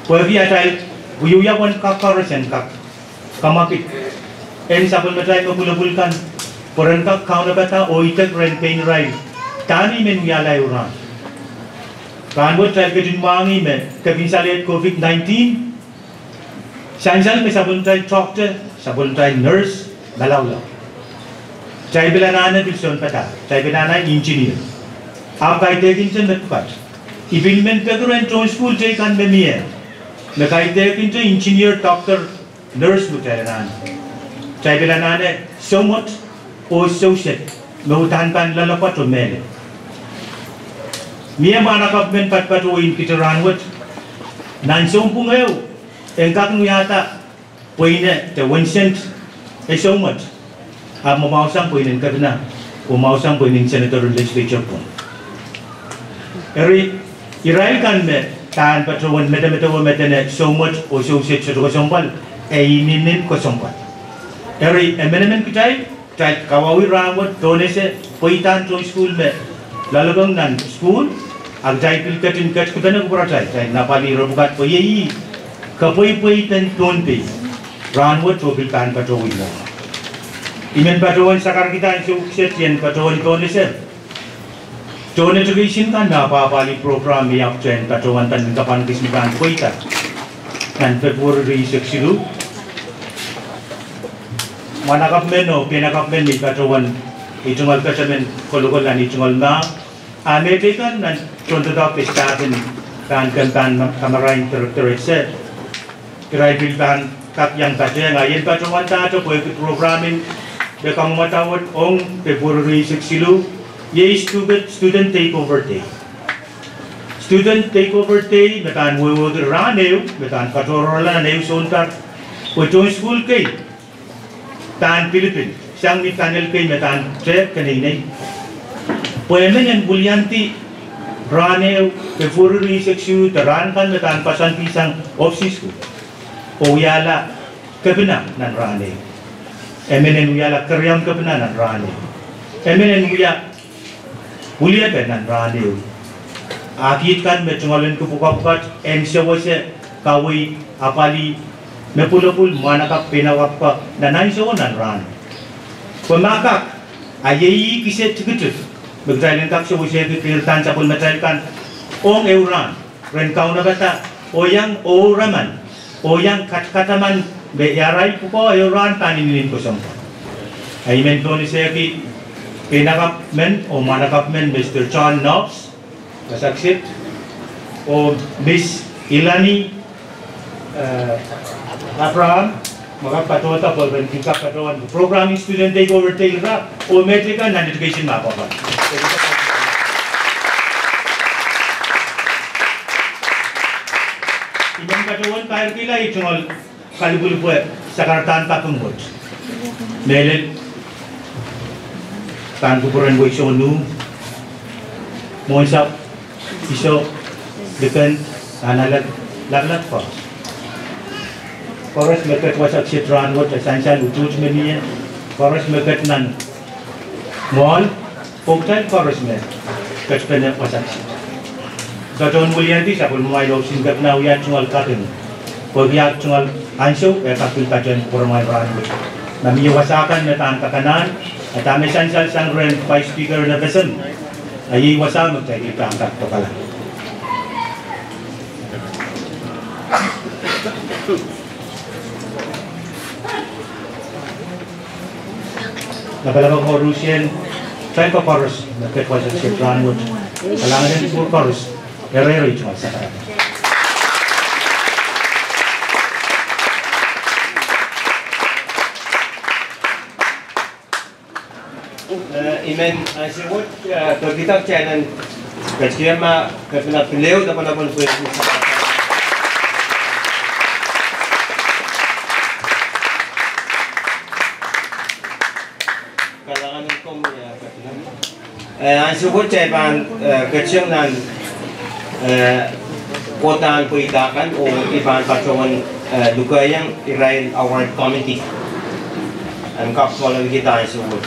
pagi atai uyuya wan kakarasen kak kamakit en sabun matai mabulabulkan Porangkak kau na bata o itak ren pain rai tani men yalai uran kanbot try kedin wangi men kabinsalet COVID-19 sansal me sabun try doctor sabun try nurse balawla try belanana bilson pata try belanana engineer आप कहते हैं कि इंसान नटपट इबिलमेंट का तो रेंटों स्कूल जाए कान में मिया मैं कहते हैं कि इंसान इंजीनियर डॉक्टर नर्स मुझे ना चाहे बेलाना ने so much o associate mautan pan lalapat o mele miya mana government pat o in kitaranwat nan sompung eu engkak nuyata poine te 1 cent e so much ab mamausang poine kadna o mausang poine senator legislature pon eri irai kan me tan patron meta so much o associate so sompal e inin ko sompal eri amendment kitai tai kawawi rawat donese poitan to school me lalagong nan school ag jai pil katin kat kutana ko tai tai napali robukat po yi kapoi poitan tonpe ranwat to bil kan patoi la imen patoi sakar kita su set yen patoi donese don education kan na pali program mi ap chen patoi tan kapan kismikan poita kan February 6 manakap meno pinakap men ni katawan itungal kasamen kolokol na itungal na American na contoh da pestatin kan kamarain terse kirai bilban kap yang kaje ngayen katawan ta to programming de kamu matawat ong February 6 ye student takeover day metan wo raneu metan katorola neu sontar wo school ke tan Philippines sang ni panel kay metan trek kanina poemen yang bulyanti raneu February 6 taran kan metan pasan pisang office ko o yala kabina nan raneu emenen yala karyam kabina nan raneu emenen ya bulia nan raneu akit kan metungalen ko bukat ensewase kawi apali Mepulapul manakap pinawap pa nanay sa unan ran. Pumakak ayayi kiset cikutut. Magdalin kak sa usya kikirtan sa pulmatalkan. Ong euran. Ren kau na bata. Oyang oraman. Oyang katkataman. Beyaray po ko euran paninin ko sampa. Ay mento ni siya ki pinakap men o manakap men Mr. John Knobs. Kasaksit. O Miss Ilani Abraham, mga patota po rin kita katawan programming student takeover tail ra o metrika na education mapa pa. Ibang katawan kaya kila itungol kalibul po sa kartaan patungkot. Melel kan kuburan bo iso nu monsa iso dekan analag laglat pa. Koros mekat wasak sitran wat esansal utuj meniya koros mekat nan mall poktan koros me kat pena wasak sit katon mulyanti sabul mai lo sin kat na uya chungal katen pagyak chungal anso e kapil katon pormai ran nami wasakan metan kakanan atame sansal sang ren by speaker na besen ayi wasam tay itangkat to kala Nakalabang ko Rusian, try ko chorus, nagkatwa sa Sitran Wood. Kalangan din po chorus, erero ito sa karami. Imen, simut, pagkitap channel, kaya pinapileo na panapon po yung Ang subot ceban kecil nan kotaan peritakan o iban patungan duga yang irain award committee. Ang kapsualan kita ang subot.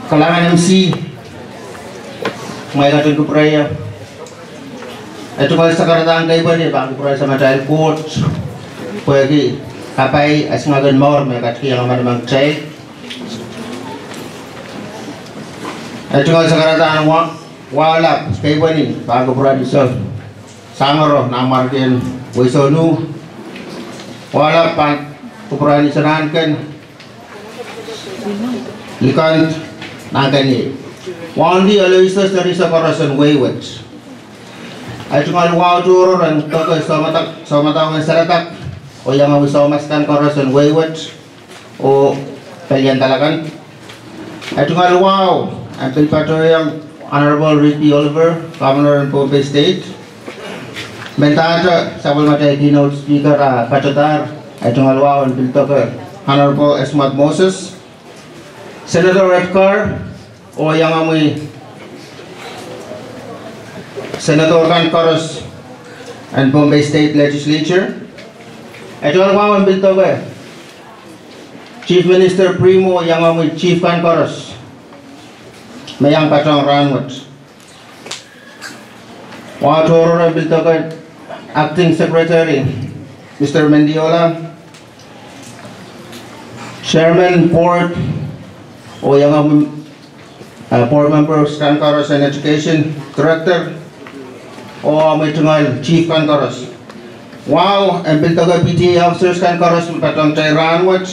Kalangan MC may katun ko praya. Ito kalau sekarang kay ba ni bang praya sama child coach. Pwede kapay as ngayon more may katki yang man child. Ito kalau sekarang wala kay ba ni bang praya disol. Sangaro namarkin wisonu wala pan praya ni sanankan ikan nagani wandi aloisas dari sakarasan wayward ay tungal wadur dan toko somata Saladak o yang awisomaskan karasan wayward o pilihan talakan ay tungal wow ang pilpato yang Honorable Ricky Oliver, Governor of POHNPEI State Bentaja sabol matay keynote speaker Pachotar ay tungal wow ang pilto Honorable Esmat Moses Senator Redcar o yang amoy Senator Kan Koros and POHNPEI State Legislature. Ito ang wawan bilto ba? Chief Minister Primo yang amoy Chief Kan Koros. Mayang patong ranwat. Watoro ang bilto ba? Acting Secretary Mr. Mendiola. Chairman Port o yang board member Kan Koros and Education Director o may tungal Chief Kan Koros. Wow, ang biltaga PTA officers Kan Koros patong chay ranwat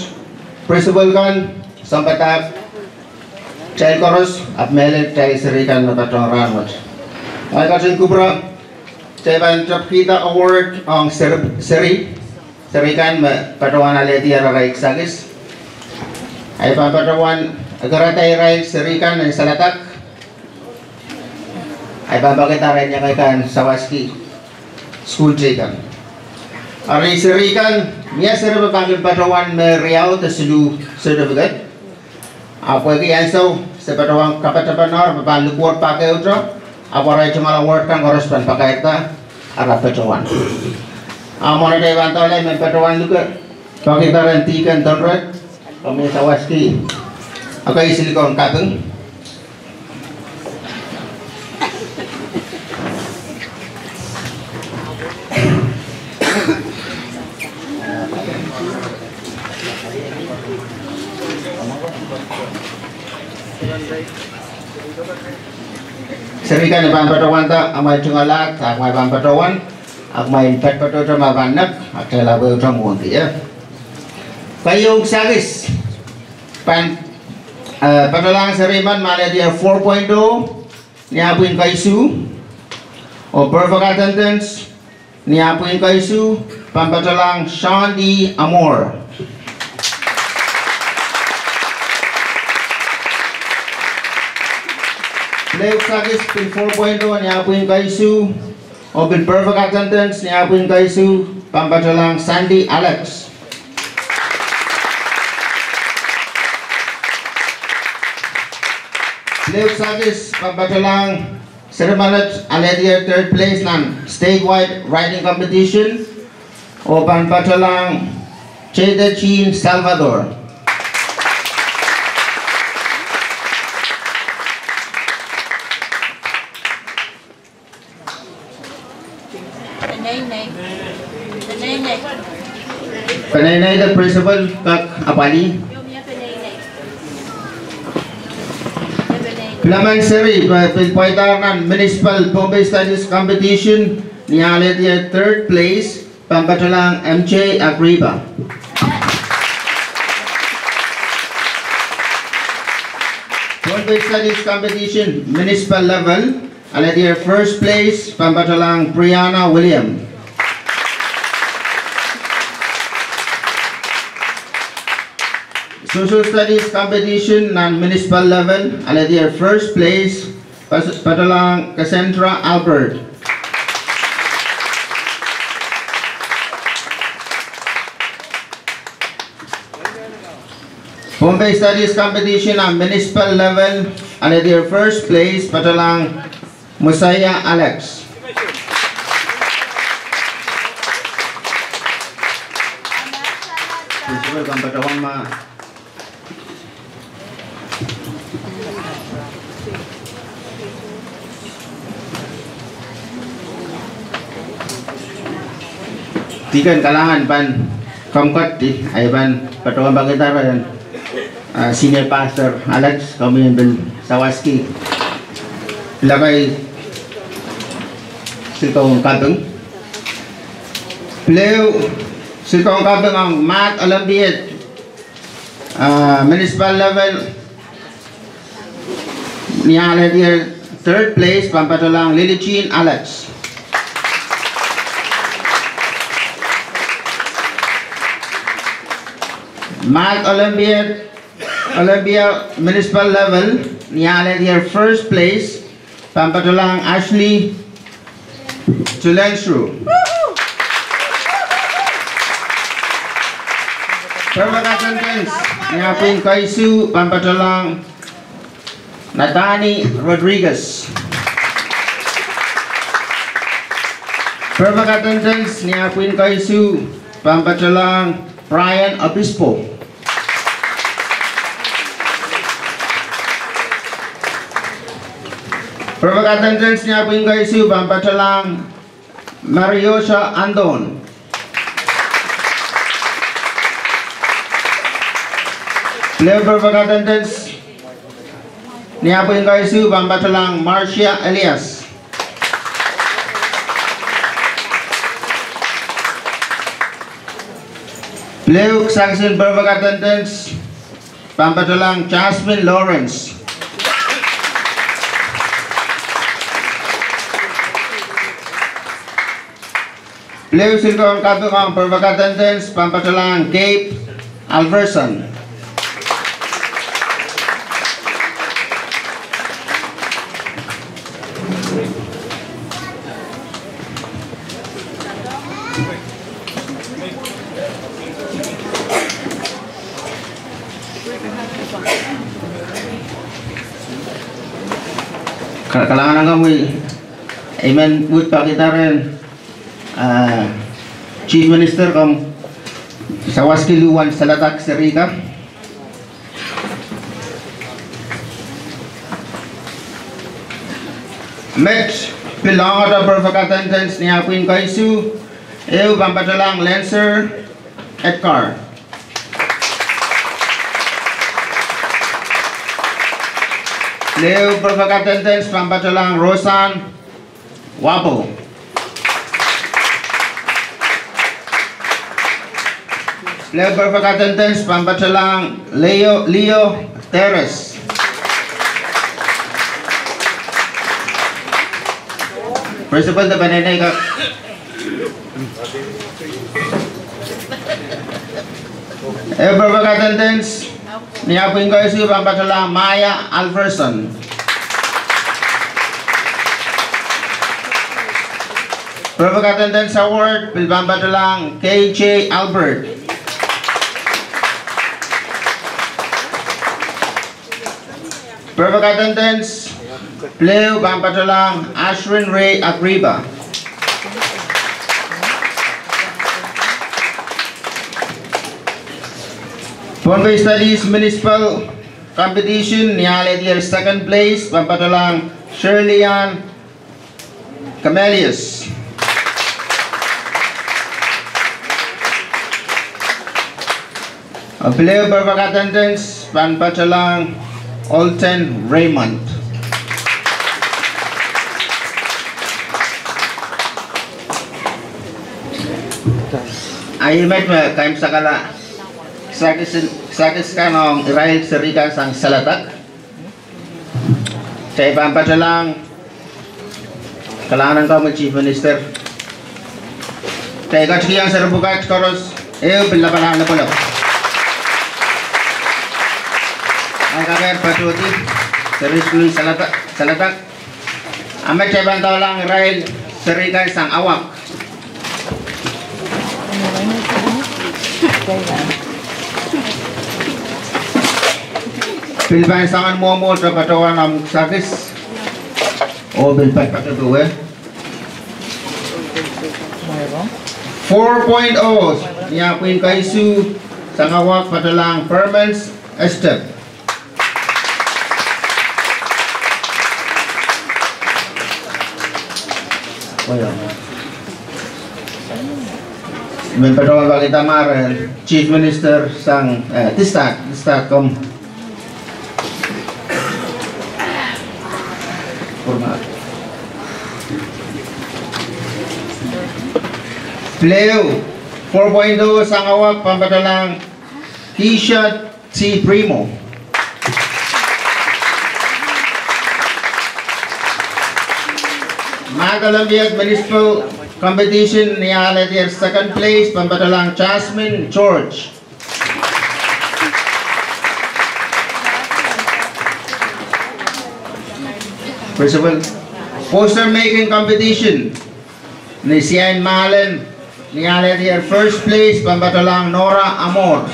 principal kan sampatak chay Koros at melet chay serikan na patong ranwat. Ay kasing kubra chay ban kita award ang serikan patawan aleti araray sagis ay papatawan Agaratay rin serikan ng Saladak ay babakita rin niya kan Sawaski School Chikan. Ari serikan niya sir babangin patawan may Riau Tasilu certificate. Apo yan so sa patawan kapatapanor babalukuar pakai utro. Apo rin cuma award kan korospan pakai ta arap patawan. Amo na tayo bantolay may patawan luka. Pakita rin tikan tonret kami Sawaski. Ako ay silikon kakeng. Serikan na pampatawan ta, ang may tungalat, ang may pampatawan, ang may patpatuto mabanak, at kailabaw itong munti. Kayong sagis, padalang sariman mala dia 4.0 niapuin kaisu o perfect attendance niapuin kaisu pampadalang Sean D. Amor. Left sagis pin 4.0 niapuin kaisu o pin perfect attendance niapuin kaisu pampadalang Sandy Alex. Left service pampadalang Sermanat Aledia third place nan statewide riding competition o pampadalang Cheda Chin Salvador. Panay the principal kak apali. Clemencery Pilpoitaran Municipal POHNPEI Studies Competition nialet dia third place pampadalang MJ Agriba. POHNPEI Studies Competition Municipal level alet dia first place pampadalang Brianna William. Social Studies Competition non-municipal level ala dia first place padalang Cassandra Albert. POHNPEI Studies Competition ang municipal level and at their first place patalang Musaya Alex. Principal kang patawang tikan kalangan pan kamkat di ayban patawang bagitara yan senior pastor Alex kami bil Sawaski lakay silkong kabeng pleo silkong kabeng ang Math Olympiad municipal level niya dia third place pampatalang Lilichin Alex. Math Olympiad municipal level niya dia first place pampatalang Ashley Tulensru. Perwaga sentence niya pin kaisu pampatalang Natani Rodriguez. Perwaga sentence niya pin kaisu pampatalang Brian Obispo. Perwaga sentence niya pin kaisu pampatalang Mariosa Andon. Level perwaga sentence niya pin kaisu pampatalang Marcia Elias. Leuk Saxon perwaga sentence pampatalang Jasmine Lawrence. Pleo silkong kabukang perwaga sentence pampatalang Gabe Alverson. Kalangan ng kamoy amen wood pa kita rin Chief Minister kam Sawaski Luwan Saladak Serika. Match bilang ada perwaga sentence niya pin kaisu eu pampatalang Lancer Edgar. Leo perwaga sentence pampatalang Rosan Wapo. Leo perwaga sentence pampatalang Leo Teres. Principal na bananay ka. Leo perwaga sentence niya pin kaisu pampatalang Maya Alverson. Perwaga sentence award pampatalang KJ Albert. Perwaga sentence Pleo pampatalang Ashwin Ray Agriba. POHNPEI Studies Municipal Competition niya dia second place pampatalang Shirleyan Camelius. Pleo perwaga sentence pampatalang Alton Raymond. Ayumet kaim sakala sakis kanong Israel Serika sang Saladak. Saya pampatalang kalangan kamu Chief Minister. Saya kat yang serbukat koros bilapan na pula. Ang kamer patuti Serikului Saladak. Amet saya bantalang Israel Serika sang awak. Pilpain sangan momo sa katawan ng sakis. O bilpat pa ito eh. 4.0 niya Queen Kaisu sangawak padalang permits step. Men padawal kita marel Chief Minister sang tistat kom Pleo 4.0 sangawak pambadalang T-shirt si Primo. Magalambiag Municipal Competition niya their second place pambadalang Jasmine George. Principal Poster making competition ni Sian Malen niya their first place pambadalang Nora Amor.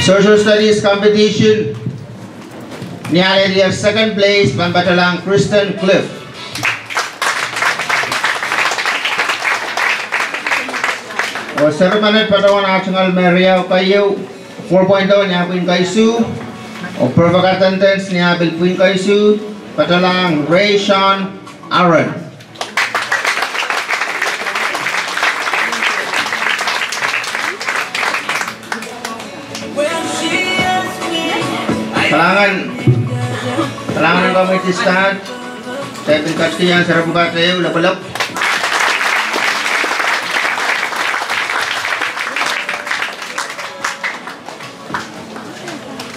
Social Studies competition niya their second place pambadalang Kristen Cliff. O ceremony patawan atungal Maria kayo 4.0 niya Queen Kaisu. O perfect attendance niya Queen Kaisu padalang Ray Sean Aaron. Kalangan ng committee stand. Saya tingkat yang sarap buka tayo ulap-ulap.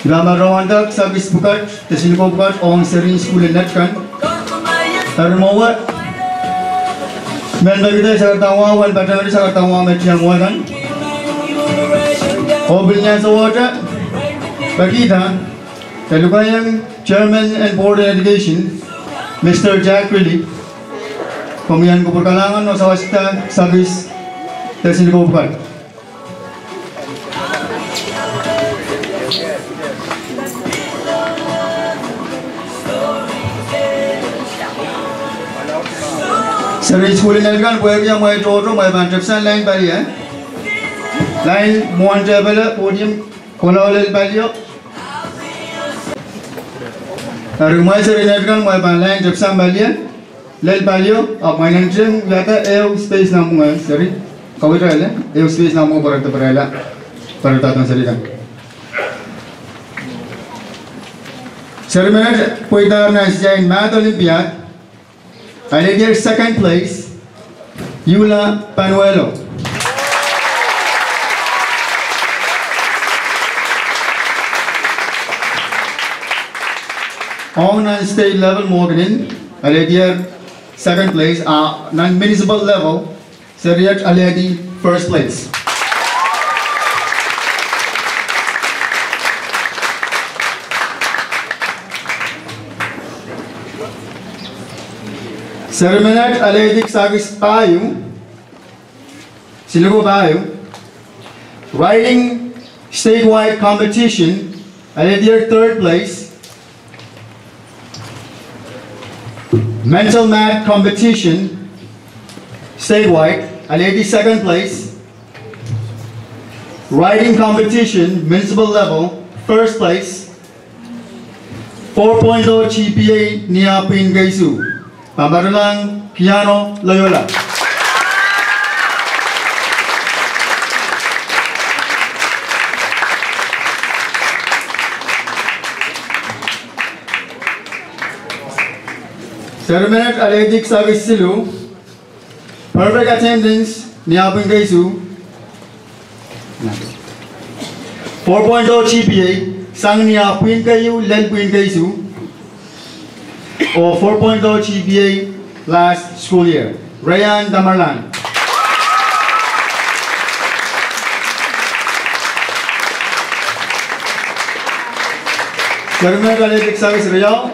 Gamar rawandak sabis bukat tesin ko bukat ong sering school net kan. Tarmawa. Men bagi saya tawa wan pada saya tawa met yang kan. Hobilnya sawada bagi dah. Talukayang Chairman and Board of Education, Mr. Jack Riley, pemilihan keberkalangan o sawasta service tesin ko bukat. Sering school ini kan boleh yang mau jodoh mau bantuan lain balik ya, lain mau jabel podium kalau lain balik. Rumah sering kan mau lain jabsan balik, lain balik. Apa yang jeng kata space namungan sering kau itu ada space namu berarti berada perutatan sering kan. Sering mana poitar nasijain Math Olympiad. I did second place, Yula Panuelo. On state level, Morgan, I did second place. Non-municipal level, Seriat Aledi first place. Ceremonial Athletic Service Payu, Silugo Payu, riding statewide competition, Athletic third place, mental math competition, statewide, Athletic second place, riding competition, municipal level, first place, 4.0 GPA Nia Pingaisu. Pambadalang Piano Loyola. Ceremonial Athletic Service Silu. Perfect attendance Niabing Gaisu. 4.0 GPA Sang Nia Pinkayu Len Pinkaisu. Or 4.0 GPA last school year. Rayan Damarlan. Ceremonial Athletic Service Rayao.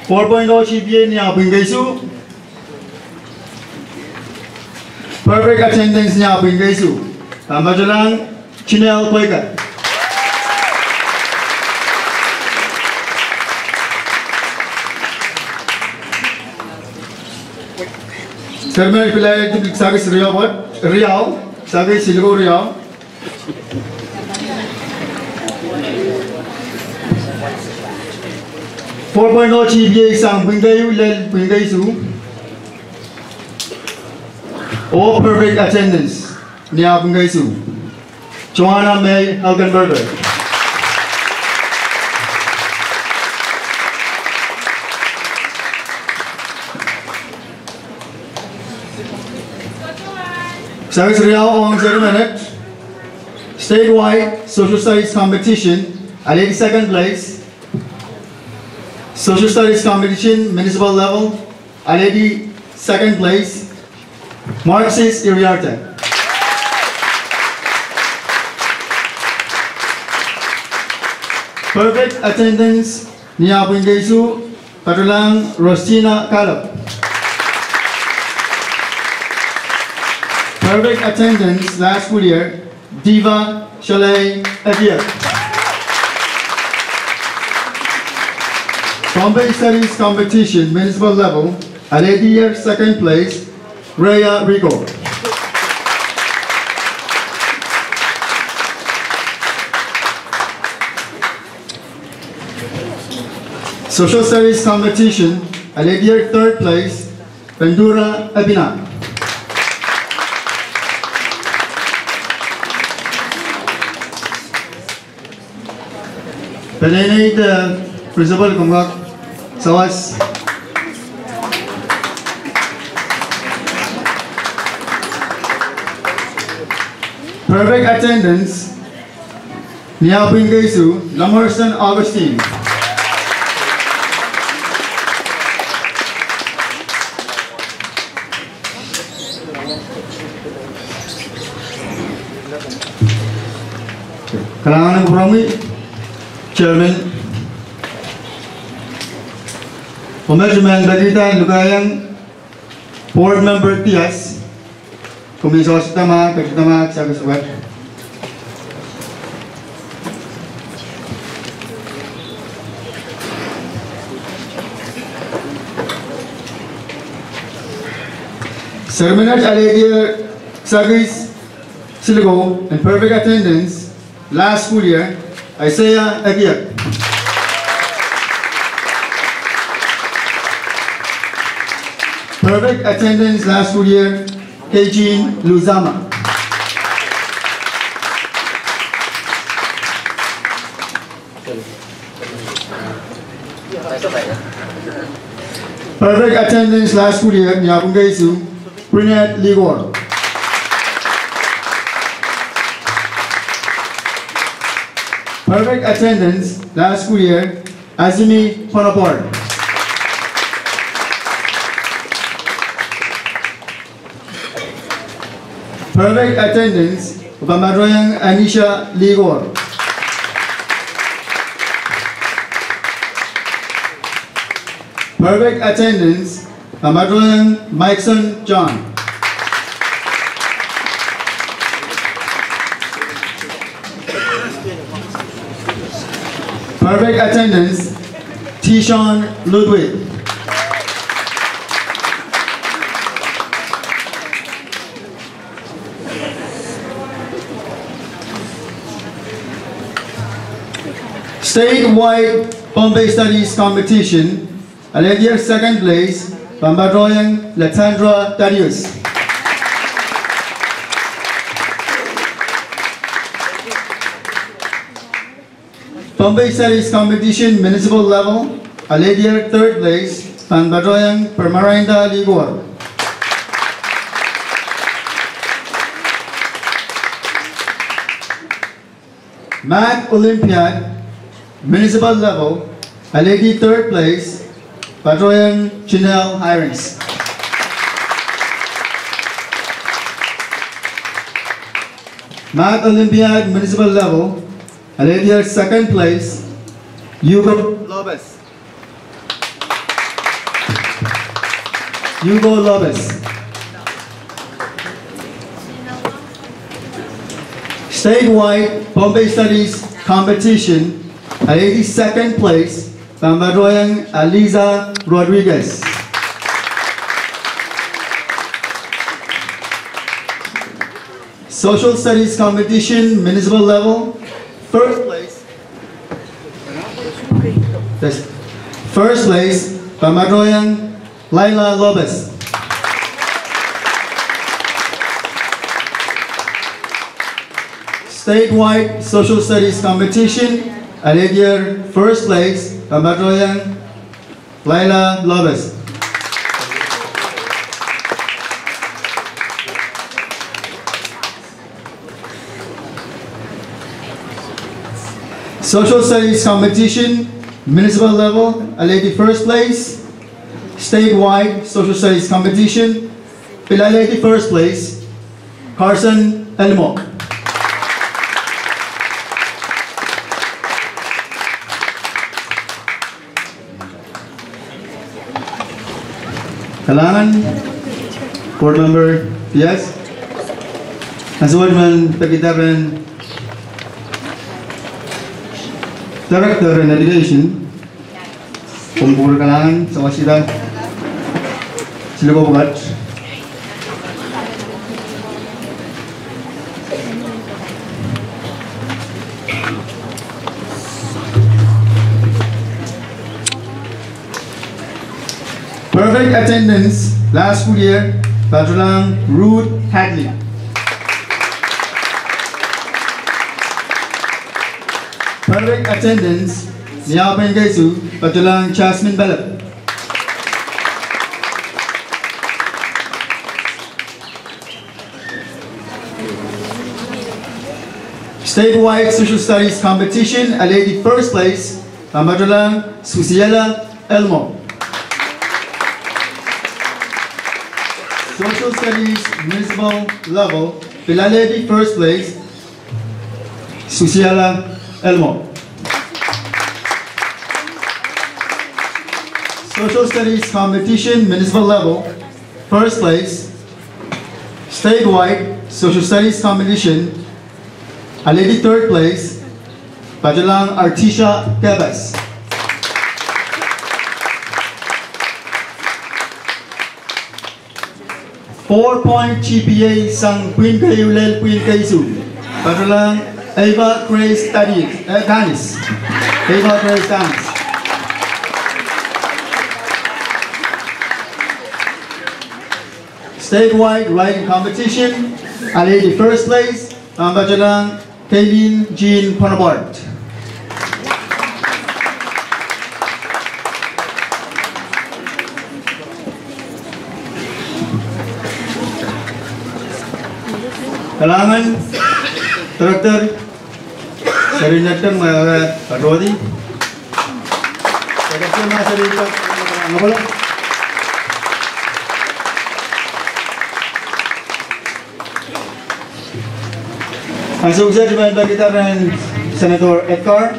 4.0 GPA niya Pingaisu. Perfect attendance niya po yung kaisu. Maju lang, Chinel Poikat. Terminal pilai itu sagis Riau, sagis Silgo Riau. GPA sang pinggayu lel pinggayu. All perfect attendance. Nia pinggayu. Joanna May Helgenberger. Sagis Riau on 0 minutes. Statewide Social Studies competition, at 82nd place. Social Studies competition, municipal level, at 82nd place. Marxist Iriarte. Perfect attendance, Nia Pingaisu, Patulang Rostina Kalap. Perfect attendance last school year, Diva Chalet Adia. POHNPEI Studies competition, municipal level, at 82nd place, Rhea Rico. Social Studies competition, at 83rd place, Pendura Abina. Penenay principal kumgak sawas. Perfect attendance, Nia Pingaisu, Lamerson Augustine. Kalangan ng Promi, Chairman, Management Balita Lugayang Board Member Tias, Komisyon sa Tama, Kasitama, Sagaswat. Ceremonial Aladia Sagis Siligo in perfect attendance last school year, Isaiah Agiak. Perfect attendance last school year, Eugene Luzama. Perfect attendance last school year, Nyapungaisu, Prinette Ligor. Perfect attendance last school year, Azimi Ponapor. Perfect attendance, Bamaroyang Anisha Ligor. Perfect attendance, Bamaroyang Mikeson John. Perfect attendance, Tishon Ludwig. Statewide POHNPEI Studies competition, Aladia second place, Bambadoyang Latandra Darius. POHNPEI Studies competition, municipal level, Aladia third place, Bambadoyang Permarinda Ligor. Math Olympiad, municipal level, Aledi third place, Patroyan Chinel Hirings. Math Olympiad, municipal level, Aledi second place, Hugo Lopez. statewide POHNPEI Studies competition at 82nd place, Pambadoyang Aliza Rodriguez. Social Studies competition, municipal level, first place. First place, Pambadoyang Laila Lopez. Statewide Social Studies competition, Aladir first place, Pambadoyang Laila Lopez. Social Studies competition, municipal level, Aladir first place. Statewide Social Studies competition, Pilaledi first place, Carson Elmo. Kalangan, board member, yes. As Wardman, Pagitaran, Director in Education, Kumpul Kalangan, sa wasida, sila ko bukat. Perfect attendance last school year, Patrolang Ruth Hadley. Perfect attendance, Niyapen Gaisu, Patrolang Jasmine Bellep. Statewide Social Studies competition, a lady first place, Patrolang Susiela Elmo. Social Studies municipal level, Pilaledi first place, Susiela Elmo. Social Studies competition municipal level, first place, statewide Social Studies competition, Aledi third place, Pajalang Artisha Kebas. Four-point GPA sang Queen Kayulel Queen Kaysu. Pajalang Eva Grace Danis. Eva Grace Danis. Statewide writing competition, Aledi first place, Pajalang Kaylin Jean Panabart. Kalangan Director Sarinatan Rodi. Ang sukses dibantu kita dengan Senator Edgar.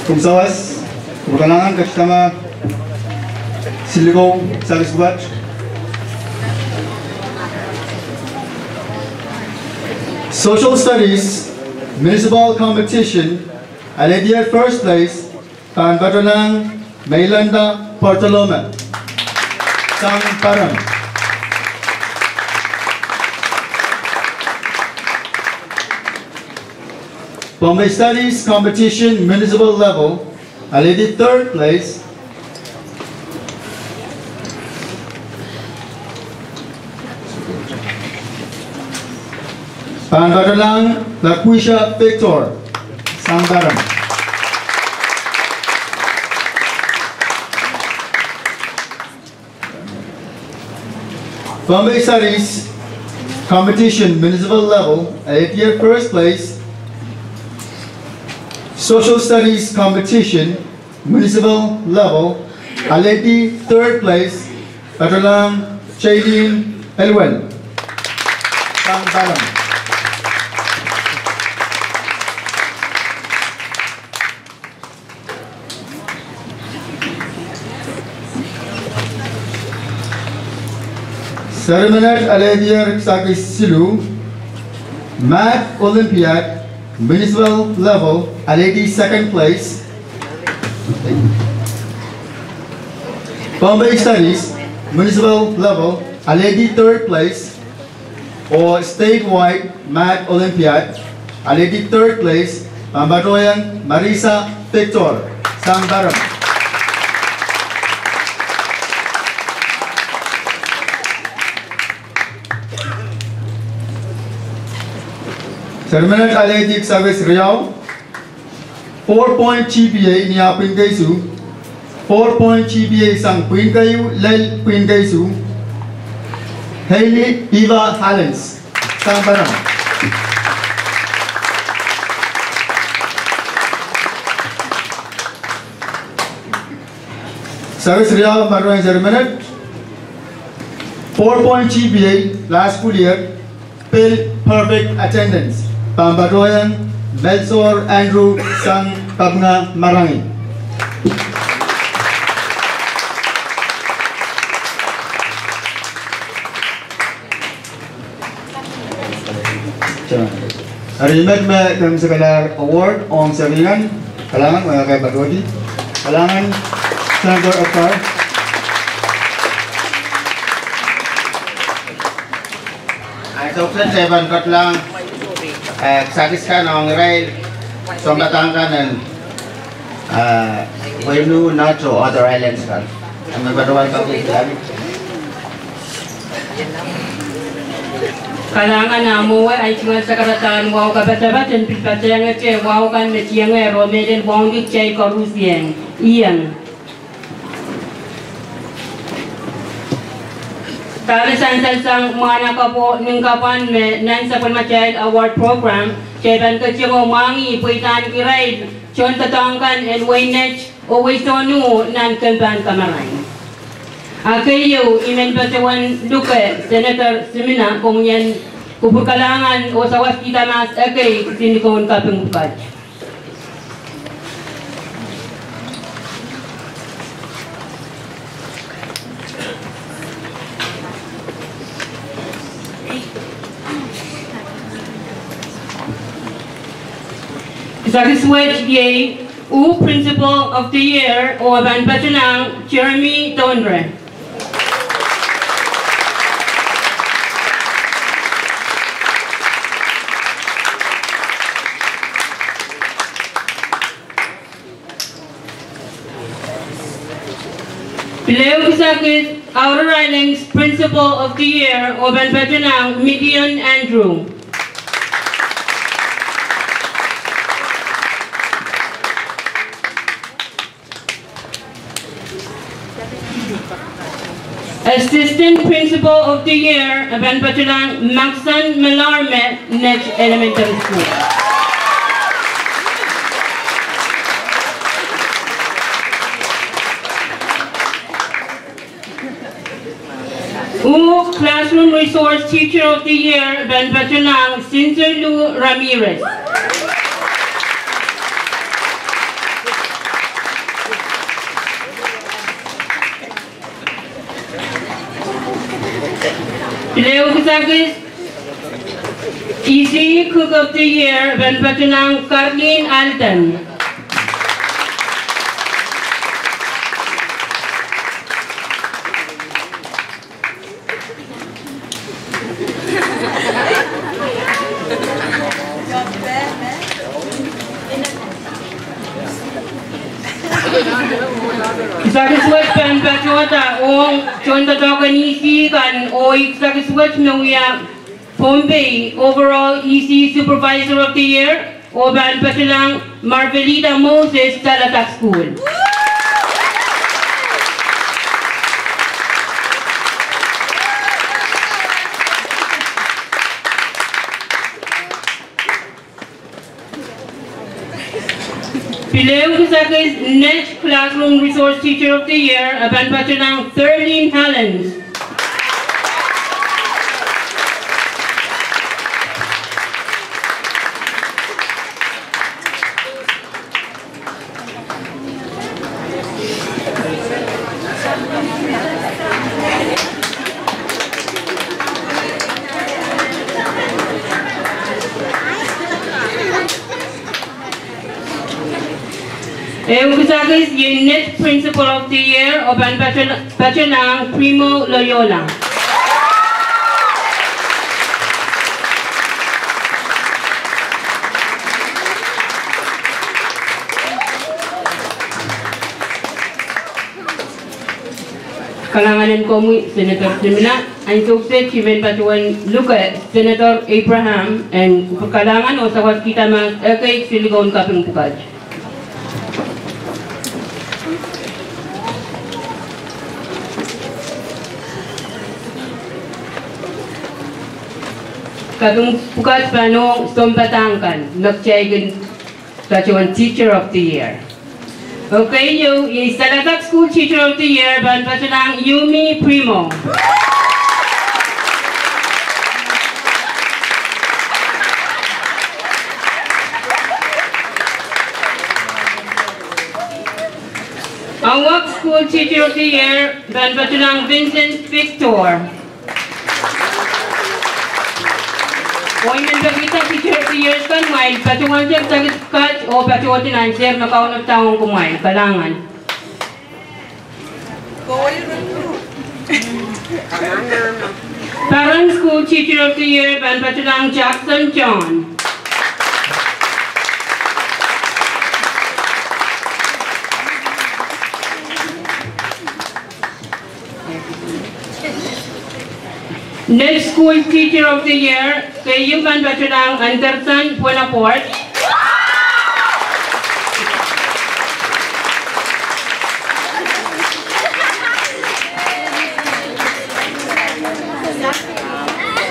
Kumsawas, keberkalangan kasama Siligo Salis Buat. Social Studies municipal competition, Aladia first place, Panbatanang Maylanda Portoloma, Sang Param. POHNPEI Studies competition municipal level, Aladia third place, Panbatanang Laquisha Victor, Sangbaram. POHNPEI Studies competition municipal level, 8th first place. Social Studies competition municipal level, Aleti third place. Patalang Jaylin Elwen, Sangbaram. Ceremonial Aladia Sakis Silu, Math Olympiad, municipal level, a lady second place. POHNPEI Studies, municipal level, a lady third place. Or statewide Math Olympiad, a lady third place, Pambatoyan Marisa Victor, Sangbaram. Sermenat Athletic Service Riau, 4-point GPA niya Pinggaisu, 4-point GPA sang Pingayu Lel Pinggaisu, Hailey Eva Hallens, Sangbaram. Service Riau Marwan Sermenat, 4-point GPA last school year, perfect attendance. Pambatoyan Belsor Andrew Sang Kabnga Marangi. Arimat me kami sekedar award on saringan kalangan mga kay Batodi kalangan Senator of Car. Ay sukses seven kat lang satiskan ang rail sombatangkan dan Wenu Nacho other islands kan. Ang batuan kami kalangan namu ay cuma sekarang wow kabat-kabat dan pilpatang itu wow kan meciang romeden wow di cai korusian iang Kali sang mana kapo ningkapan me nan sa Child Award Program ceban kecil mangi puitan kirai contoh tangkan and wainech o waitonu nan kemban kamaran. Akayo imen patawan duke Senator Semina kongyan kupur kalangan o sawas kita mas akay sinikon kapeng bukat. Sakiswet Yay, Principal of the Year o Ban Patanang Jeremy Tondre. Pileo Kisakis, Outer Islands Principal of the Year o Ban Patanang Midian Andrew. Assistant Principal of the Year, Ban Patanang Maxan Malarmet, Nech Elementary School. Classroom Resource Teacher of the Year, Ban Patanang Cynthia Lu Ramirez. Leo Kisakis, Easy Cook of the Year, Ban Patanang Kathleen Alton. Sakiswat Ban Pachota o Chonda Doganisi kan o Sakiswat Nuya POHNPEI Overall EC Supervisor of the Year o Ban Patanang Marvelita Moses Saladak School. Pileo Kisakis Next Classroom Resource Teacher of the Year, Ban Patanang Thurleen Hallens. Usagis Unit Principal of the Year Oban Pachanang Primo Loyola. Kalanganan ko mo Senator Simina, ang sukses Chiven Patuan Luka, Senator Abraham, and kalangan o sa kita mga kay Siligon Kaping Pukaj. Kaping Pukaj Panong Sompatangkan, Nagchayagan Patuan Teacher of the Year. Okay, you Saladak School Teacher of the Year, Ban Pachanang Yumi Primo. Awak School Teacher of the Year, Ban Pachanang Vincent Victor. Appointment Bagita Teacher of the Year kan mail, patungan siya sa kat o patungan tinansier na kaunang taong kumain, kalangan. Parent School Teacher of the Year, Ban Pachanang Jackson John. Next School Teacher of the Year, kay Ban Pachanang Anderson Buenaport.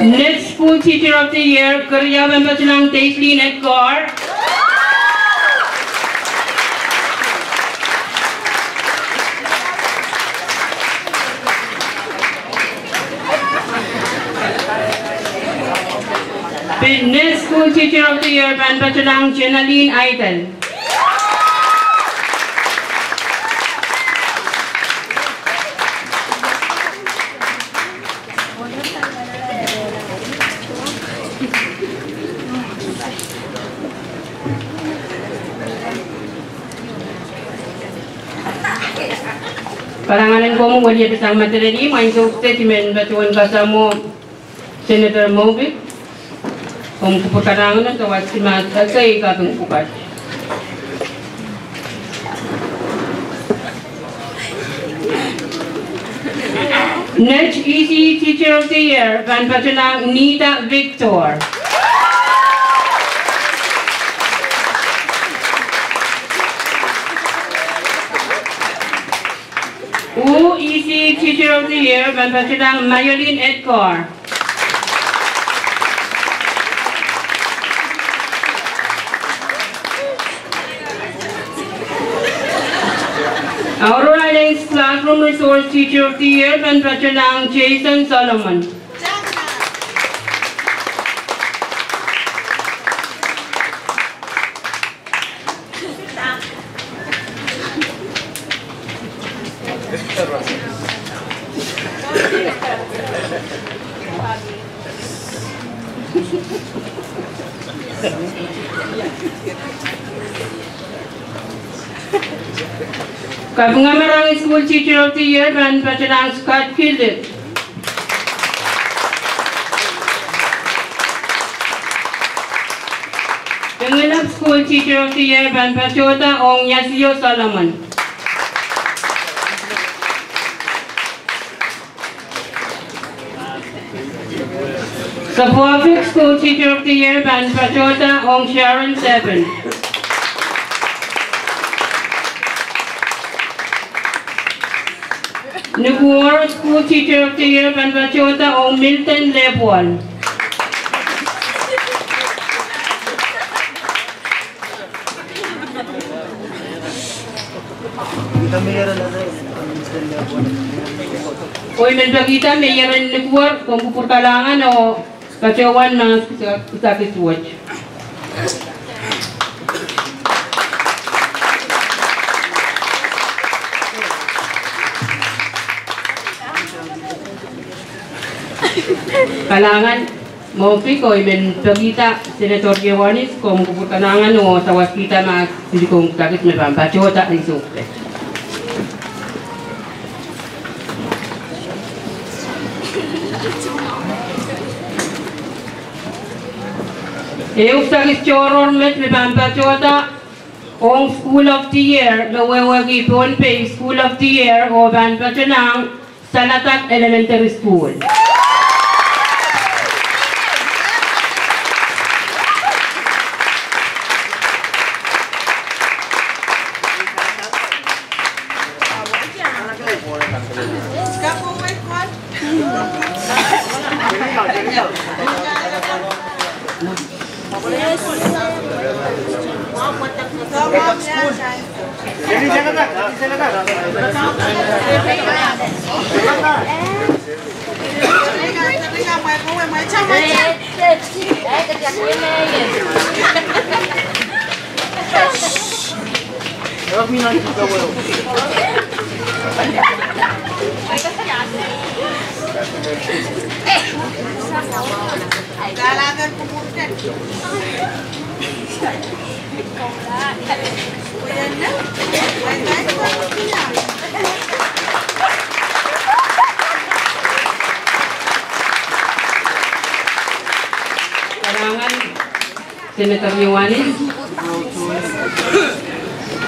Next School Teacher of the Year, kay Ban Pachanang Taislin Edgar. Next School Teacher of the Year, Ban Pachanang Jenaline Aitel. Paranganan ko mo wali at isang materi, main sukses men batuan kasamo Senator Movic. Kung pagkarangan ng tawag si Mata kay Kaping Pukaj. Next EC Teacher of the Year, Ban Pachanang Nita Victor. EC Teacher of the Year, Ban Pachanang Mayolin Edgar. Aurora Islands Classroom Resource Teacher of the Year, Ban Pachanang Jason Solomon. Kapungamarang School Teacher of the Year, Ban Pachanang Scott Philip. Pangalap School Teacher of the Year, Ban Pachota Ong Yasio Solomon. Kapuapik School Teacher of the Year, Ban Pachota Ong Sharon Seven. Nukuor School Teacher of the Year, Ban Pachota Ong Milton Lepuan. Oy, menbagita may yaran Nukuor kung pupurtalangan o kacawan na sa kiswatch. Kalangan Mopi ko imen pagita Senator Giovanis kung kuputanangan o tawas kita mas silikong takit may pampachota ni sukle. Takis choror met may pampachota on School of the Year mawawagi POHNPEI School of the Year o pampachonang Saladak Elementary School. Senator Giovanis.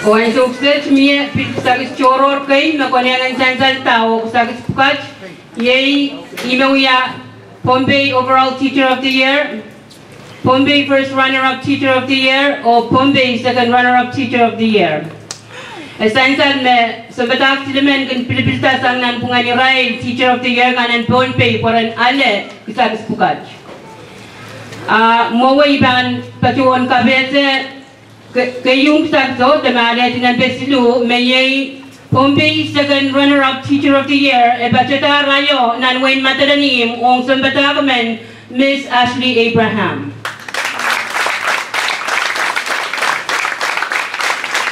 O ang sukses miye sakis choror kay makonyangan sansan tao sakis pukach yay imawya POHNPEI Overall Teacher of the Year, POHNPEI First Runner-Up Teacher of the Year o POHNPEI Second Runner-Up Teacher of the Year. Sansan me sabatak silamen kan pilipilta sang nan pungani rai Teacher of the Year kanan POHNPEI poran ale sakis pukach. Maway ban patuan kabete kayong sakto damali tinan besilu mayay POHNPEI Second Runner-Up Teacher of the Year e bachata rayo nan Wayne Matadanim ong sambatakamen Miss Ashley Abraham.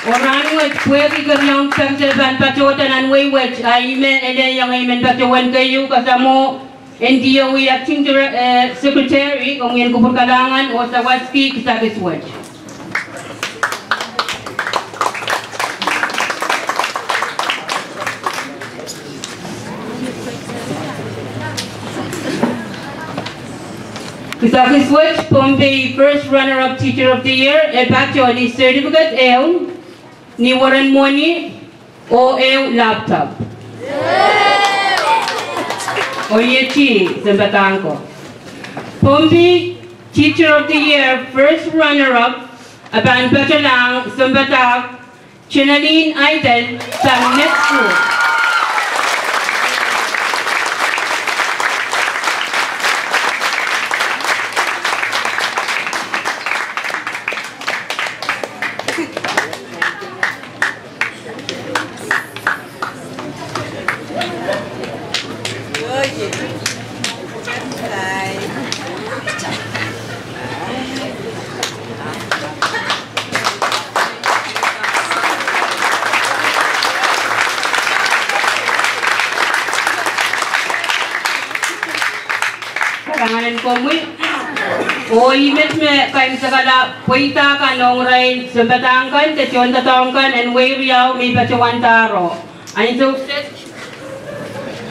Orang wet pwede karyong saksaban pachota nan waywet ay men ele yang ay men patuan kayo kasamo NDOE Acting Secretary kung yan kupur kalangan o sa waski kisakiswet. Kisakiswet POHNPEI First Runner-Up Teacher of the Year e bacho ni Certificate Ew ni Warren Money o Ew Laptop. Oyechi Zembatanko. POHNPEI Teacher of the Year First Runner-Up aban Bachalang Zembatak Chinaline Idol sa next school. Karanganan ko mo o imet me kain sagala puita kanong ray sambatangkan tesyon tatongkan and way riyaw may pachawan taro ay sukses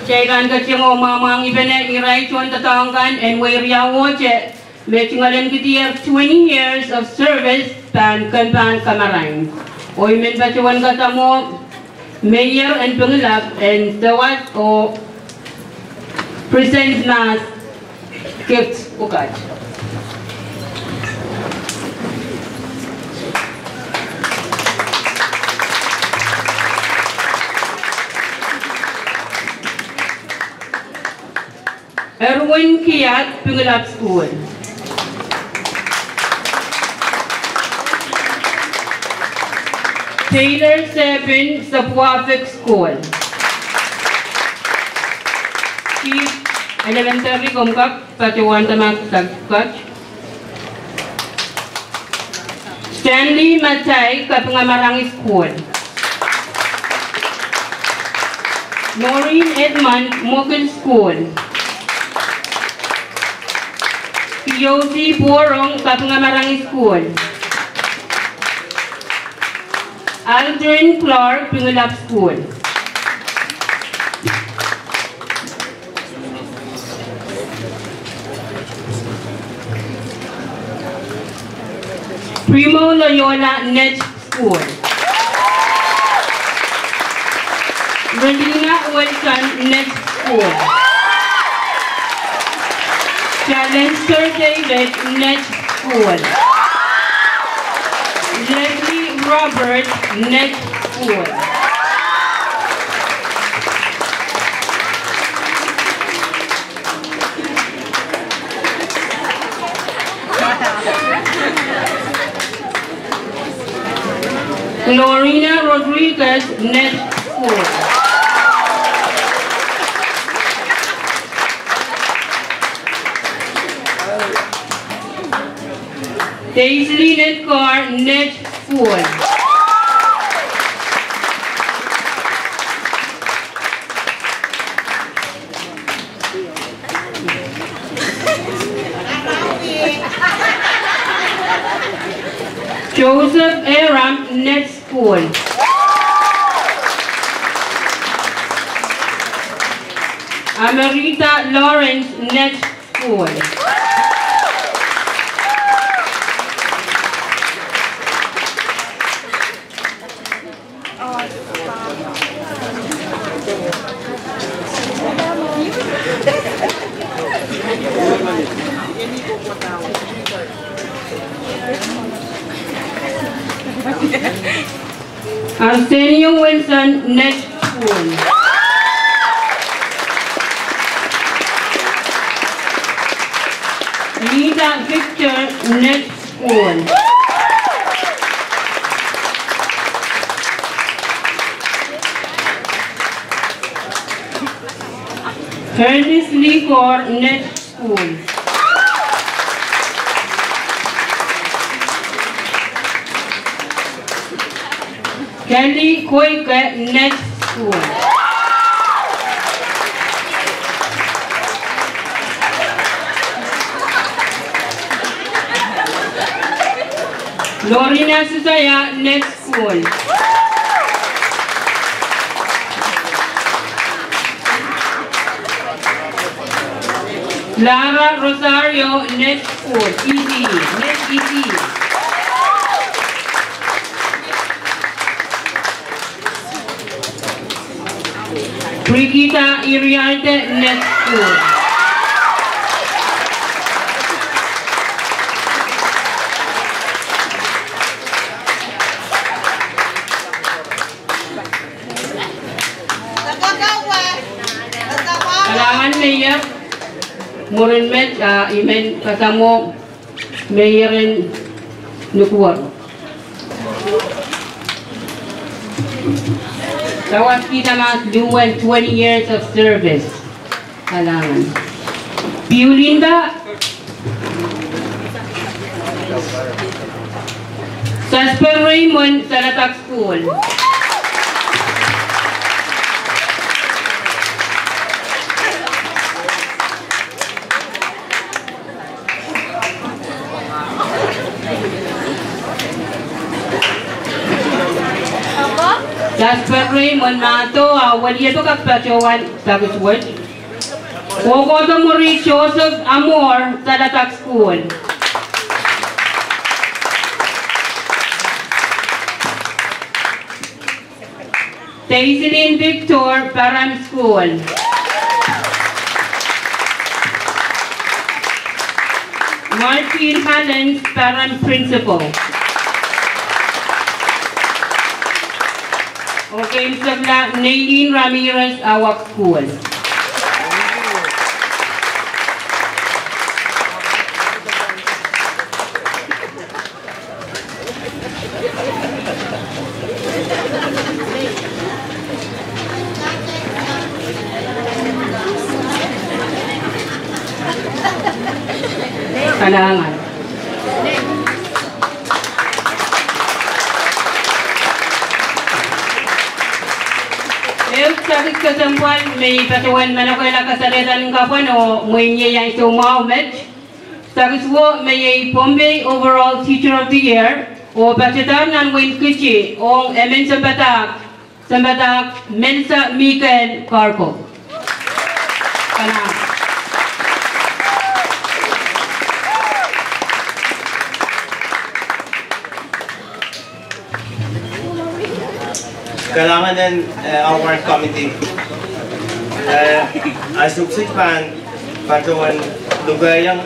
chaygan ka chiyong mamang ibene iray chon tatongkan and way riyaw che may chingalan kitiyak 20 years of service pan kanpan kamarain o imet pachawan katamo mayor and pangilap and tawat o present mass gifts ukat. Erwin Kiat, Pangilap School. Taylor Sebin, Sapuafik School. Chief Elementary Kumkak, Patuan Tamak Tagkach. Stanley Matay, Kapangamarangi School. Maureen Edmond, Mogul School. POC Borong Kapungamarang School. Aldrin Clark Pingulap School. Primo Loyola Net School. Relina Wilson Net School. Challenger David Net School. Leslie Robert Net School. Lorena Rodriguez Net School. Daisy Netcar Net School. Joseph Aram Net School. Amarita Lawrence Net School. Arsenio Wilson Net School. Lisa Victor Net School. Curtis Licor Net School. Kelly Koike Net School. Lorena Susaya Net School. Lara Rosario Net School. Easy. Net Easy. Brigitta Iriarte Net School. Kailangan mayor Murinmet imen kasamo mayorin nukuwar. Tawas kita mas duwan 20 years of service. Kailangan. Piulinda. Sasper Raymond Saladak School. Jasper Raymond Mato, wali ito kapatyawan sa Gusword. Kokoto Muri Joseph Amor, Saladak School. Taisilin Victor, Param School. Martin Hallens, Param Principal. Okay, sabla Nadine Ramirez, Awak School. Kailangan. Sakit kesempuan may patawan man ako ila kasalitan ng kapwan o muinye yang ito Mohammed Tagiswo may POHNPEI Overall Teacher of the Year o Bachelor ng Wayne Kichi o Emin Sambatak Mensa Mikael Karko. Kailangan din award committee. Asupsit pan patuan lugayang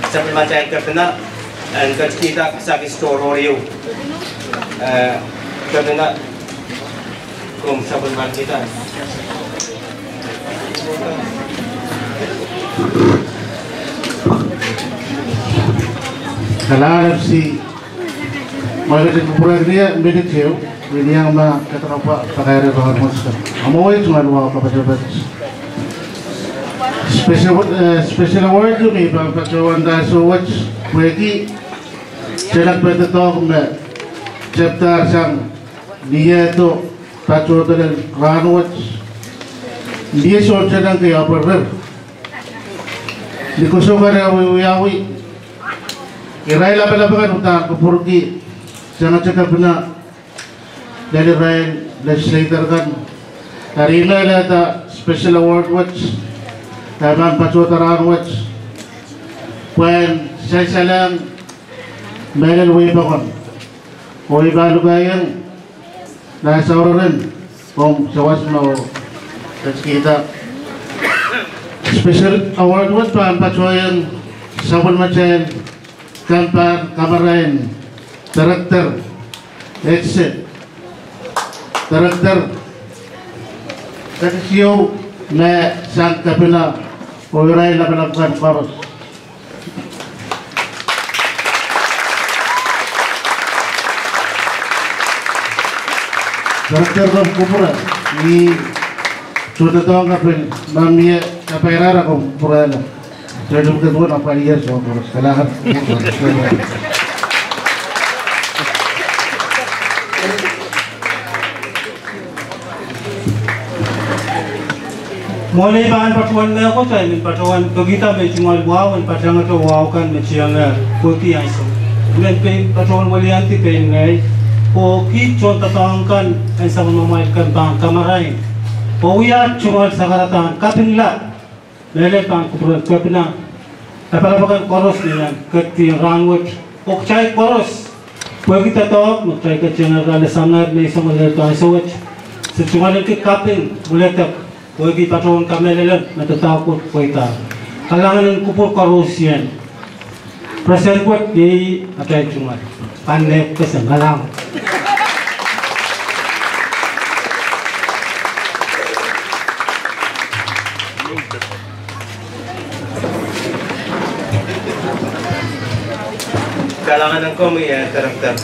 sa pemacaan kerana dan kita sakit storio kerana kum sabun kita. Kalau si mereka kumpulan dia medical, ini yang kata apa pakai rehab muslim. Amoy cuma dua kabar special award tu ni pakawan dah sewaj bagi jalan berdetok me chapter sang dia tu pacu tu dan ranwat dia soal jalan ke apa ber di kusukan awi irai lapan utang kepurki jangan cakap benar dari rain legislator kan hari ini ada special award watch Taman Pacuataran watch when saya salang megal way bakon way balugayang nasa oran kung sawas mo kita special award watch pan pacuayan sabon macen kamarain director exit director kasih na sang kapila Oirai la melakukan paros. Dokter rom kupura ni sudah tahu ngapain mamia apa era kupura la. Jadi kita buat apa dia semua paros. Kalahan. Mulai bahan patuan le ako tayo min patuan kagita may cungal buhawan padang ato wawakan may siyang kuti ay so. Men pe patuan wali anti pe ngay o ki chon tatangkan ay sa mamay kan bang kamaray. O wiya cungal sa karatan kapinla lele pang kupran kapina. Tapalabakan koros nila kati rangwat o chay koros. Pwede kita to magtry ka channel kala samnar may isang malerto ay so sa cungal ki kapin muletak Pwede patron kami nila natatakot po ita. Kailangan ng kupur karusyan. Present po di atay cungat. Panek kasi ngalang. Kailangan ng kami karakter.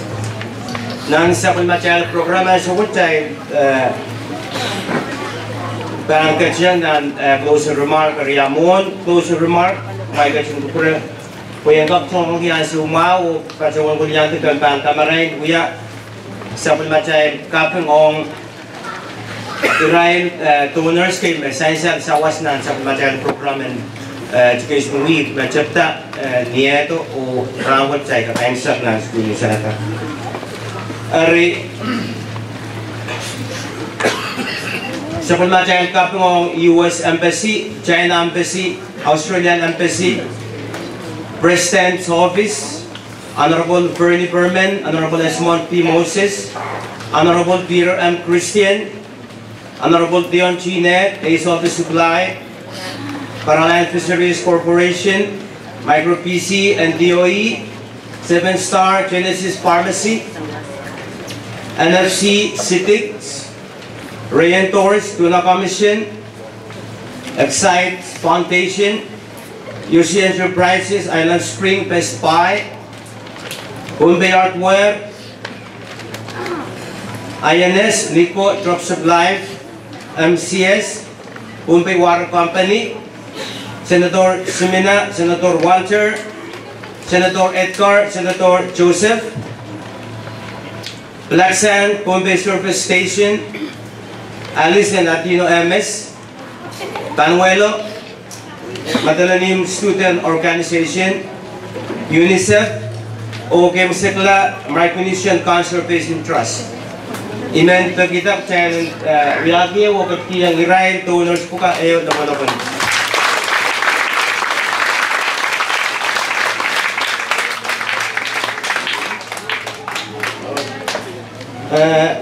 Nang sa pagmachal programa sa wutay Barang kecil dan closing remark Riamon closing remark mai kecil kupura Kuya ngap tong yang sumau pacawan kuliah tu kan bang kamarai kuya sampai macam kapeng ong Irain donors ke sainsan sawas nan sampai macam program education week macam tak niat tu o rawat saya kan answer nan sekolah sana. Ari Sampai macam kapeng US Embassy, China Embassy, Australian Embassy, President's Office, Honorable Bernie Berman, Honorable Esmond P. Moses, Honorable Peter M. Christian, Honorable Dion Chinet, Ace Office Supply, Paraland Fisheries Corporation, Micro PC and DOE, 7 Star Genesis Pharmacy, NFC Citics, Rayan Torres, Tuna Commission, Excite Foundation, UC Enterprises, Island Spring Best Buy, POHNPEI Artware, INS, Nico Drops of Life, MCS, POHNPEI Water Company, Senator Sumina, Senator Walter, Senator Edgar, Senator Joseph, Black Sand, POHNPEI Surface Station, Alice and Latino MS, Panuelo, Matalanim Student Organization, UNICEF, o Kemsekla Micronesian Conservation Trust. Imen kita channel wiagi waktu yang Israel donors buka ayo teman-teman.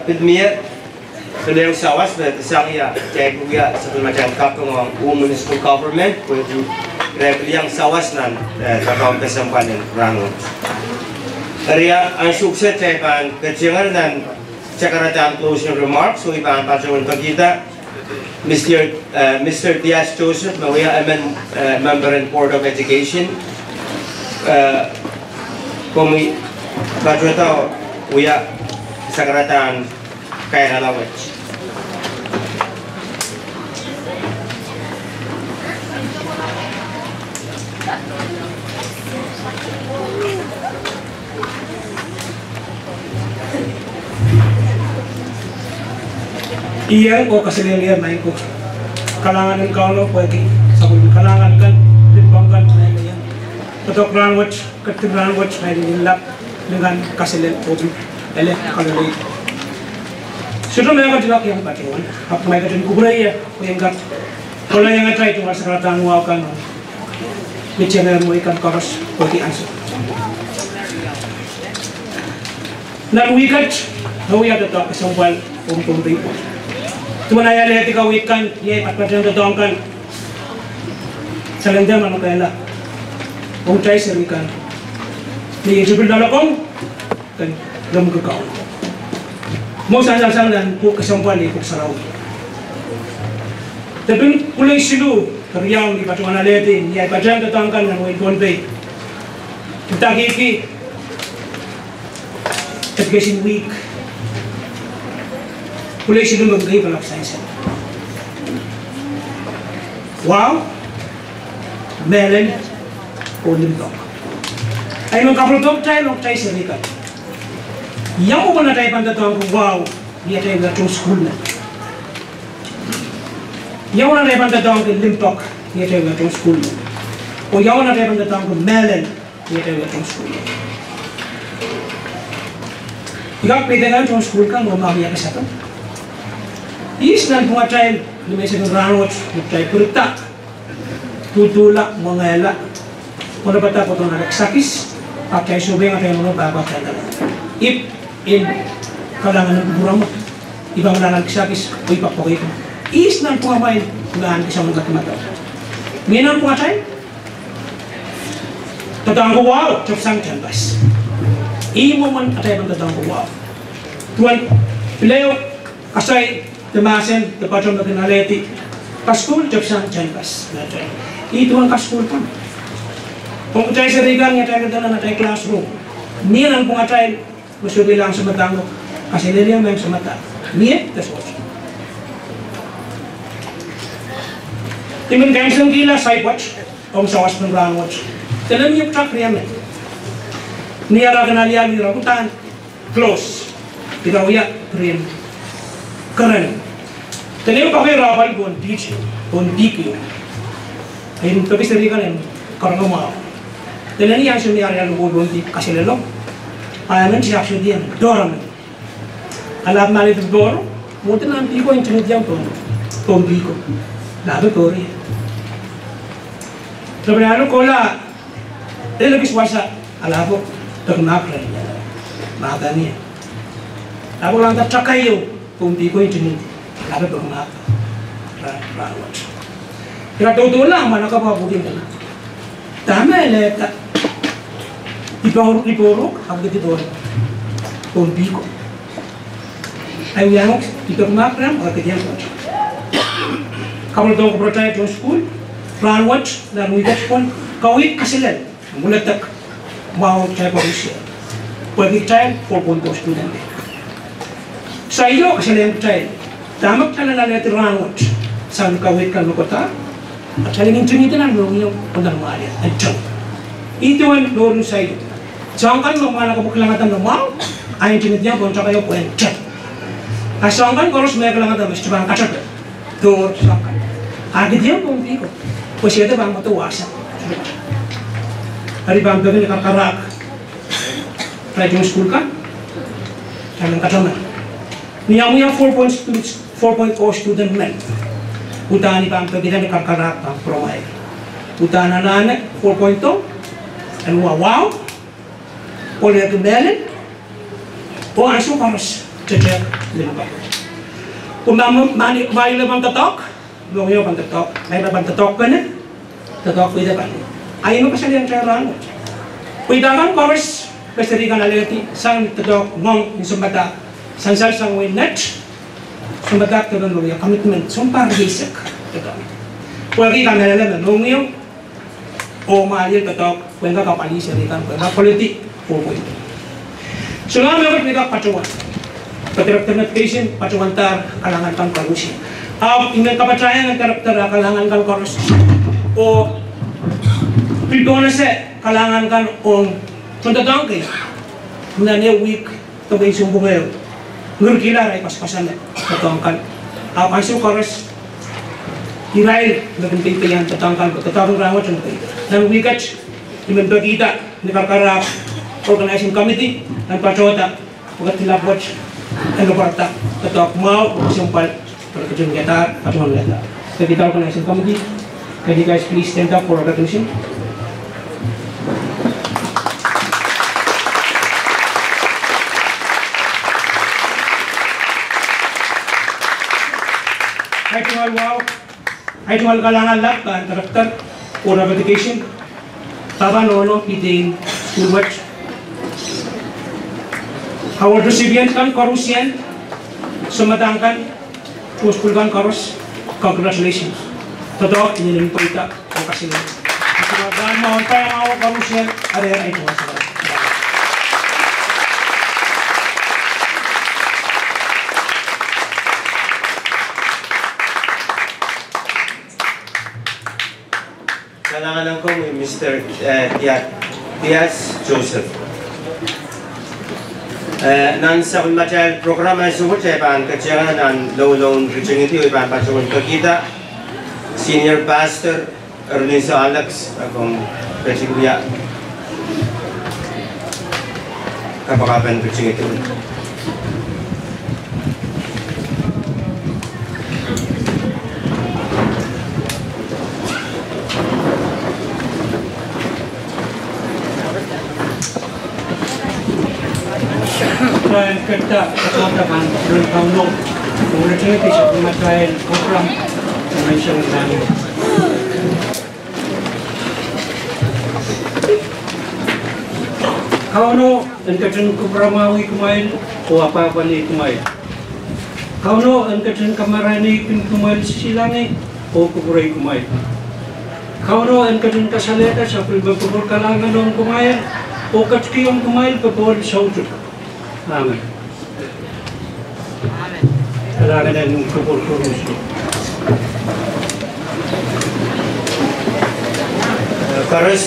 Pedmir beliau sawas bersang ya cek juga seperti macam kapung municipal government itu beliau sawas nan kakau kesempanan rangun. Area sukses cekan kecengar dan cakarataan closing remarks. So iban pasawan kita Mr. Diaz Joseph, we are a member in Board of Education. Kami pasawan we are cakarataan kaya lawat. Iya, ko kasi lihat main ko. Kalangan ng kaulo pwede sabon kalangan kan limbangkan na yan. Patok ranwat, ranwat na nilap dengan kasilen obi ele kalori. Sudah mereka tidak yang patungan. Apa mereka jadi kuburai ya, yang kat. Kalau yang try itu masalah tanwa kan, bicara mau ikan koros pwede ansur. Nan wikat, tahu ya tetap kesampal umpun Tuan ayah lihat ikaw ikan, ye at macam totong kan. Salanjang ano kaya la, kung try sa ikan, ni jubel dalakong kan dam kau. Mo sang dan ku kesampal ni ku saraw. Tapi kulay silu karyang di patungan natin, ye macam totong kan ng POHNPEI. Kita kiki education week. Kulay siya magbigay pala sa isa. Wow! Melon o limtok. Ay mga kaprodok tayo sa rikat. Yang ko na tayo pandatawang kung wow, diya tayo gatong school na. Yang ko na tayo pandatawang kung limtok, diya tayo gatong school na. O yang ko na tayo pandatawang kung melon, diya tayo gatong school na. Ikaw pwede nga itong school ka, mamamaya ka sa ito. Is dan mga child, lumesa ng rangot, tayo purita, tutulak, mangela, kung napata ko itong nalaksakis, at tayo subay nga tayo mga babak na if in kalangan ng buburang mo, ibang nalaksakis, o ipapakay ko. Is dan mga main, unahan ka sa mga katimataw. Ngayon mga child, tatang ko wow, chapsang chanbas. Imo man at tayo ng tatang ko wow. Tuan, pilayo, asay, Temasen, tepatong nakinaleti, kaskul jepsan chanpas. Itu ang kaskul pa. Kung tayo sa rigang, tayo na tayo classroom. Niyan ang kung tayo, gusto bilang sa matang mo, kasi niliyang may sa mata. Niyan, that's what. Timin kayo sa gila, side watch, o sa was ng ground watch. Talam niyo truck riyan eh. Niya ra kanaliyan, niya ra kutan, close. Ikaw ya, riyan. Karen. Tenemos que ver a algo en dicho, con dicho. En todo este día en Carnoma. Tenemos que hacer algo con dicho, casi le lo. Ayam si hacer dia, dorang. Alap mali tu dor, mungkin nanti ko internet yang con dicho. Lalu kori. Sebenarnya kola, dia lagi suasa, alapo ternak lagi. Makanya, aku lantas cakayo, con dicho internet. Lalu bermak, rawat. Kira tahu lah mana kau bawa bukit mana. Tamai leka, iporok, aku gitu doang. Kompiko. Ayo yang bermak ram, aku kerja macam. Kamu tahu kau percaya tu school, rawat dan wikat pun kau kasilan, mulai tak mau cai polisi. Pergi cai, pun tu student. Saya kasilan cai. Tamak kana na letter rangot sa kawit kan kota at halingin tunitan ang lumiyo undang maria at ito ang lorong sa iyo sangkan mo mana kabukilangatan ng mau ay tinidyan kung kayo po ang chat asangkan koros may kalangatan mas tibang kachat door sangkan agad yan kung piko Kasi ito bang matuwasan. Hari bang gawin nakakarak. Try yung school ka. Kailang katlaman. Niya mo yung 4.0 student men. Utani bang gawin nakakarak ang promay. Utana na 4.0. And wow. Oleh itu belen. O aso karos. Cecek. Lima. Kung mani lebang tetok. Belum yo bang tetok. May bang tetok kan? Tetok pwede ba? Ayun mo kasi yung kailangan. Pwede kan karos. Pwede kan alati. Sang tetok mong sumbata. Sansal sang winnet. Sumbata ko doon yung commitment. Sumpah basic. Pwede kan alati. Belum yo. O mahal tetok. Pwede ka palis yan ikan. Pwede politik. So nga may mga pacuan. Karakter patient pacuan tar kalangan kang karusi. Ingin kapacayan ng karakter kalangan kang karusi. O pidona sa kalangan kang on tuntatang kayo. Na niya week tabay sumbong ngayon. Ngurkila ray paspasan na tatangkan. Aso karos Israel nagpipilihan tatangkan ko. Tatawag rawat yung kayo. Nang wikat imento kita ni karkarap organizing committee dan pacota buat tilapot and luparta ketok mau sumpal perkejun kita atau leta. So kita organizing committee, can you guys please stand up for recognition? Ay tuwal kalangan lahat kan karakter or education. Taba nono piting Ubat. Our recipient kan karusian sematangkan uskulkan karus. Congratulations. Totoo ini ning poita o kasi na. Dan mo pa ang karusian are ito sa. Kailangan ko Mr. Diaz Joseph. Sa material program ay suhot sa ibang katsyaran ng low loan reaching ito ibang pasunod kita Senior Pastor Erwin Saladak akong presikuya kapakapan reaching ito. Dan kita kesempatan berkawan mengenai kisah pemasaran program mengenai kami. Kau no engkau kubramawi kumain, o apa ni kumain. Kau no engkau kamarani kumain silangi, o kubrai kumain. Kau no engkau kasaleta sapul berkubur kalangan dong kumain, o katkiong kumain pepol sautu. Amen. Kailangan na yung kupul-kurus. Karos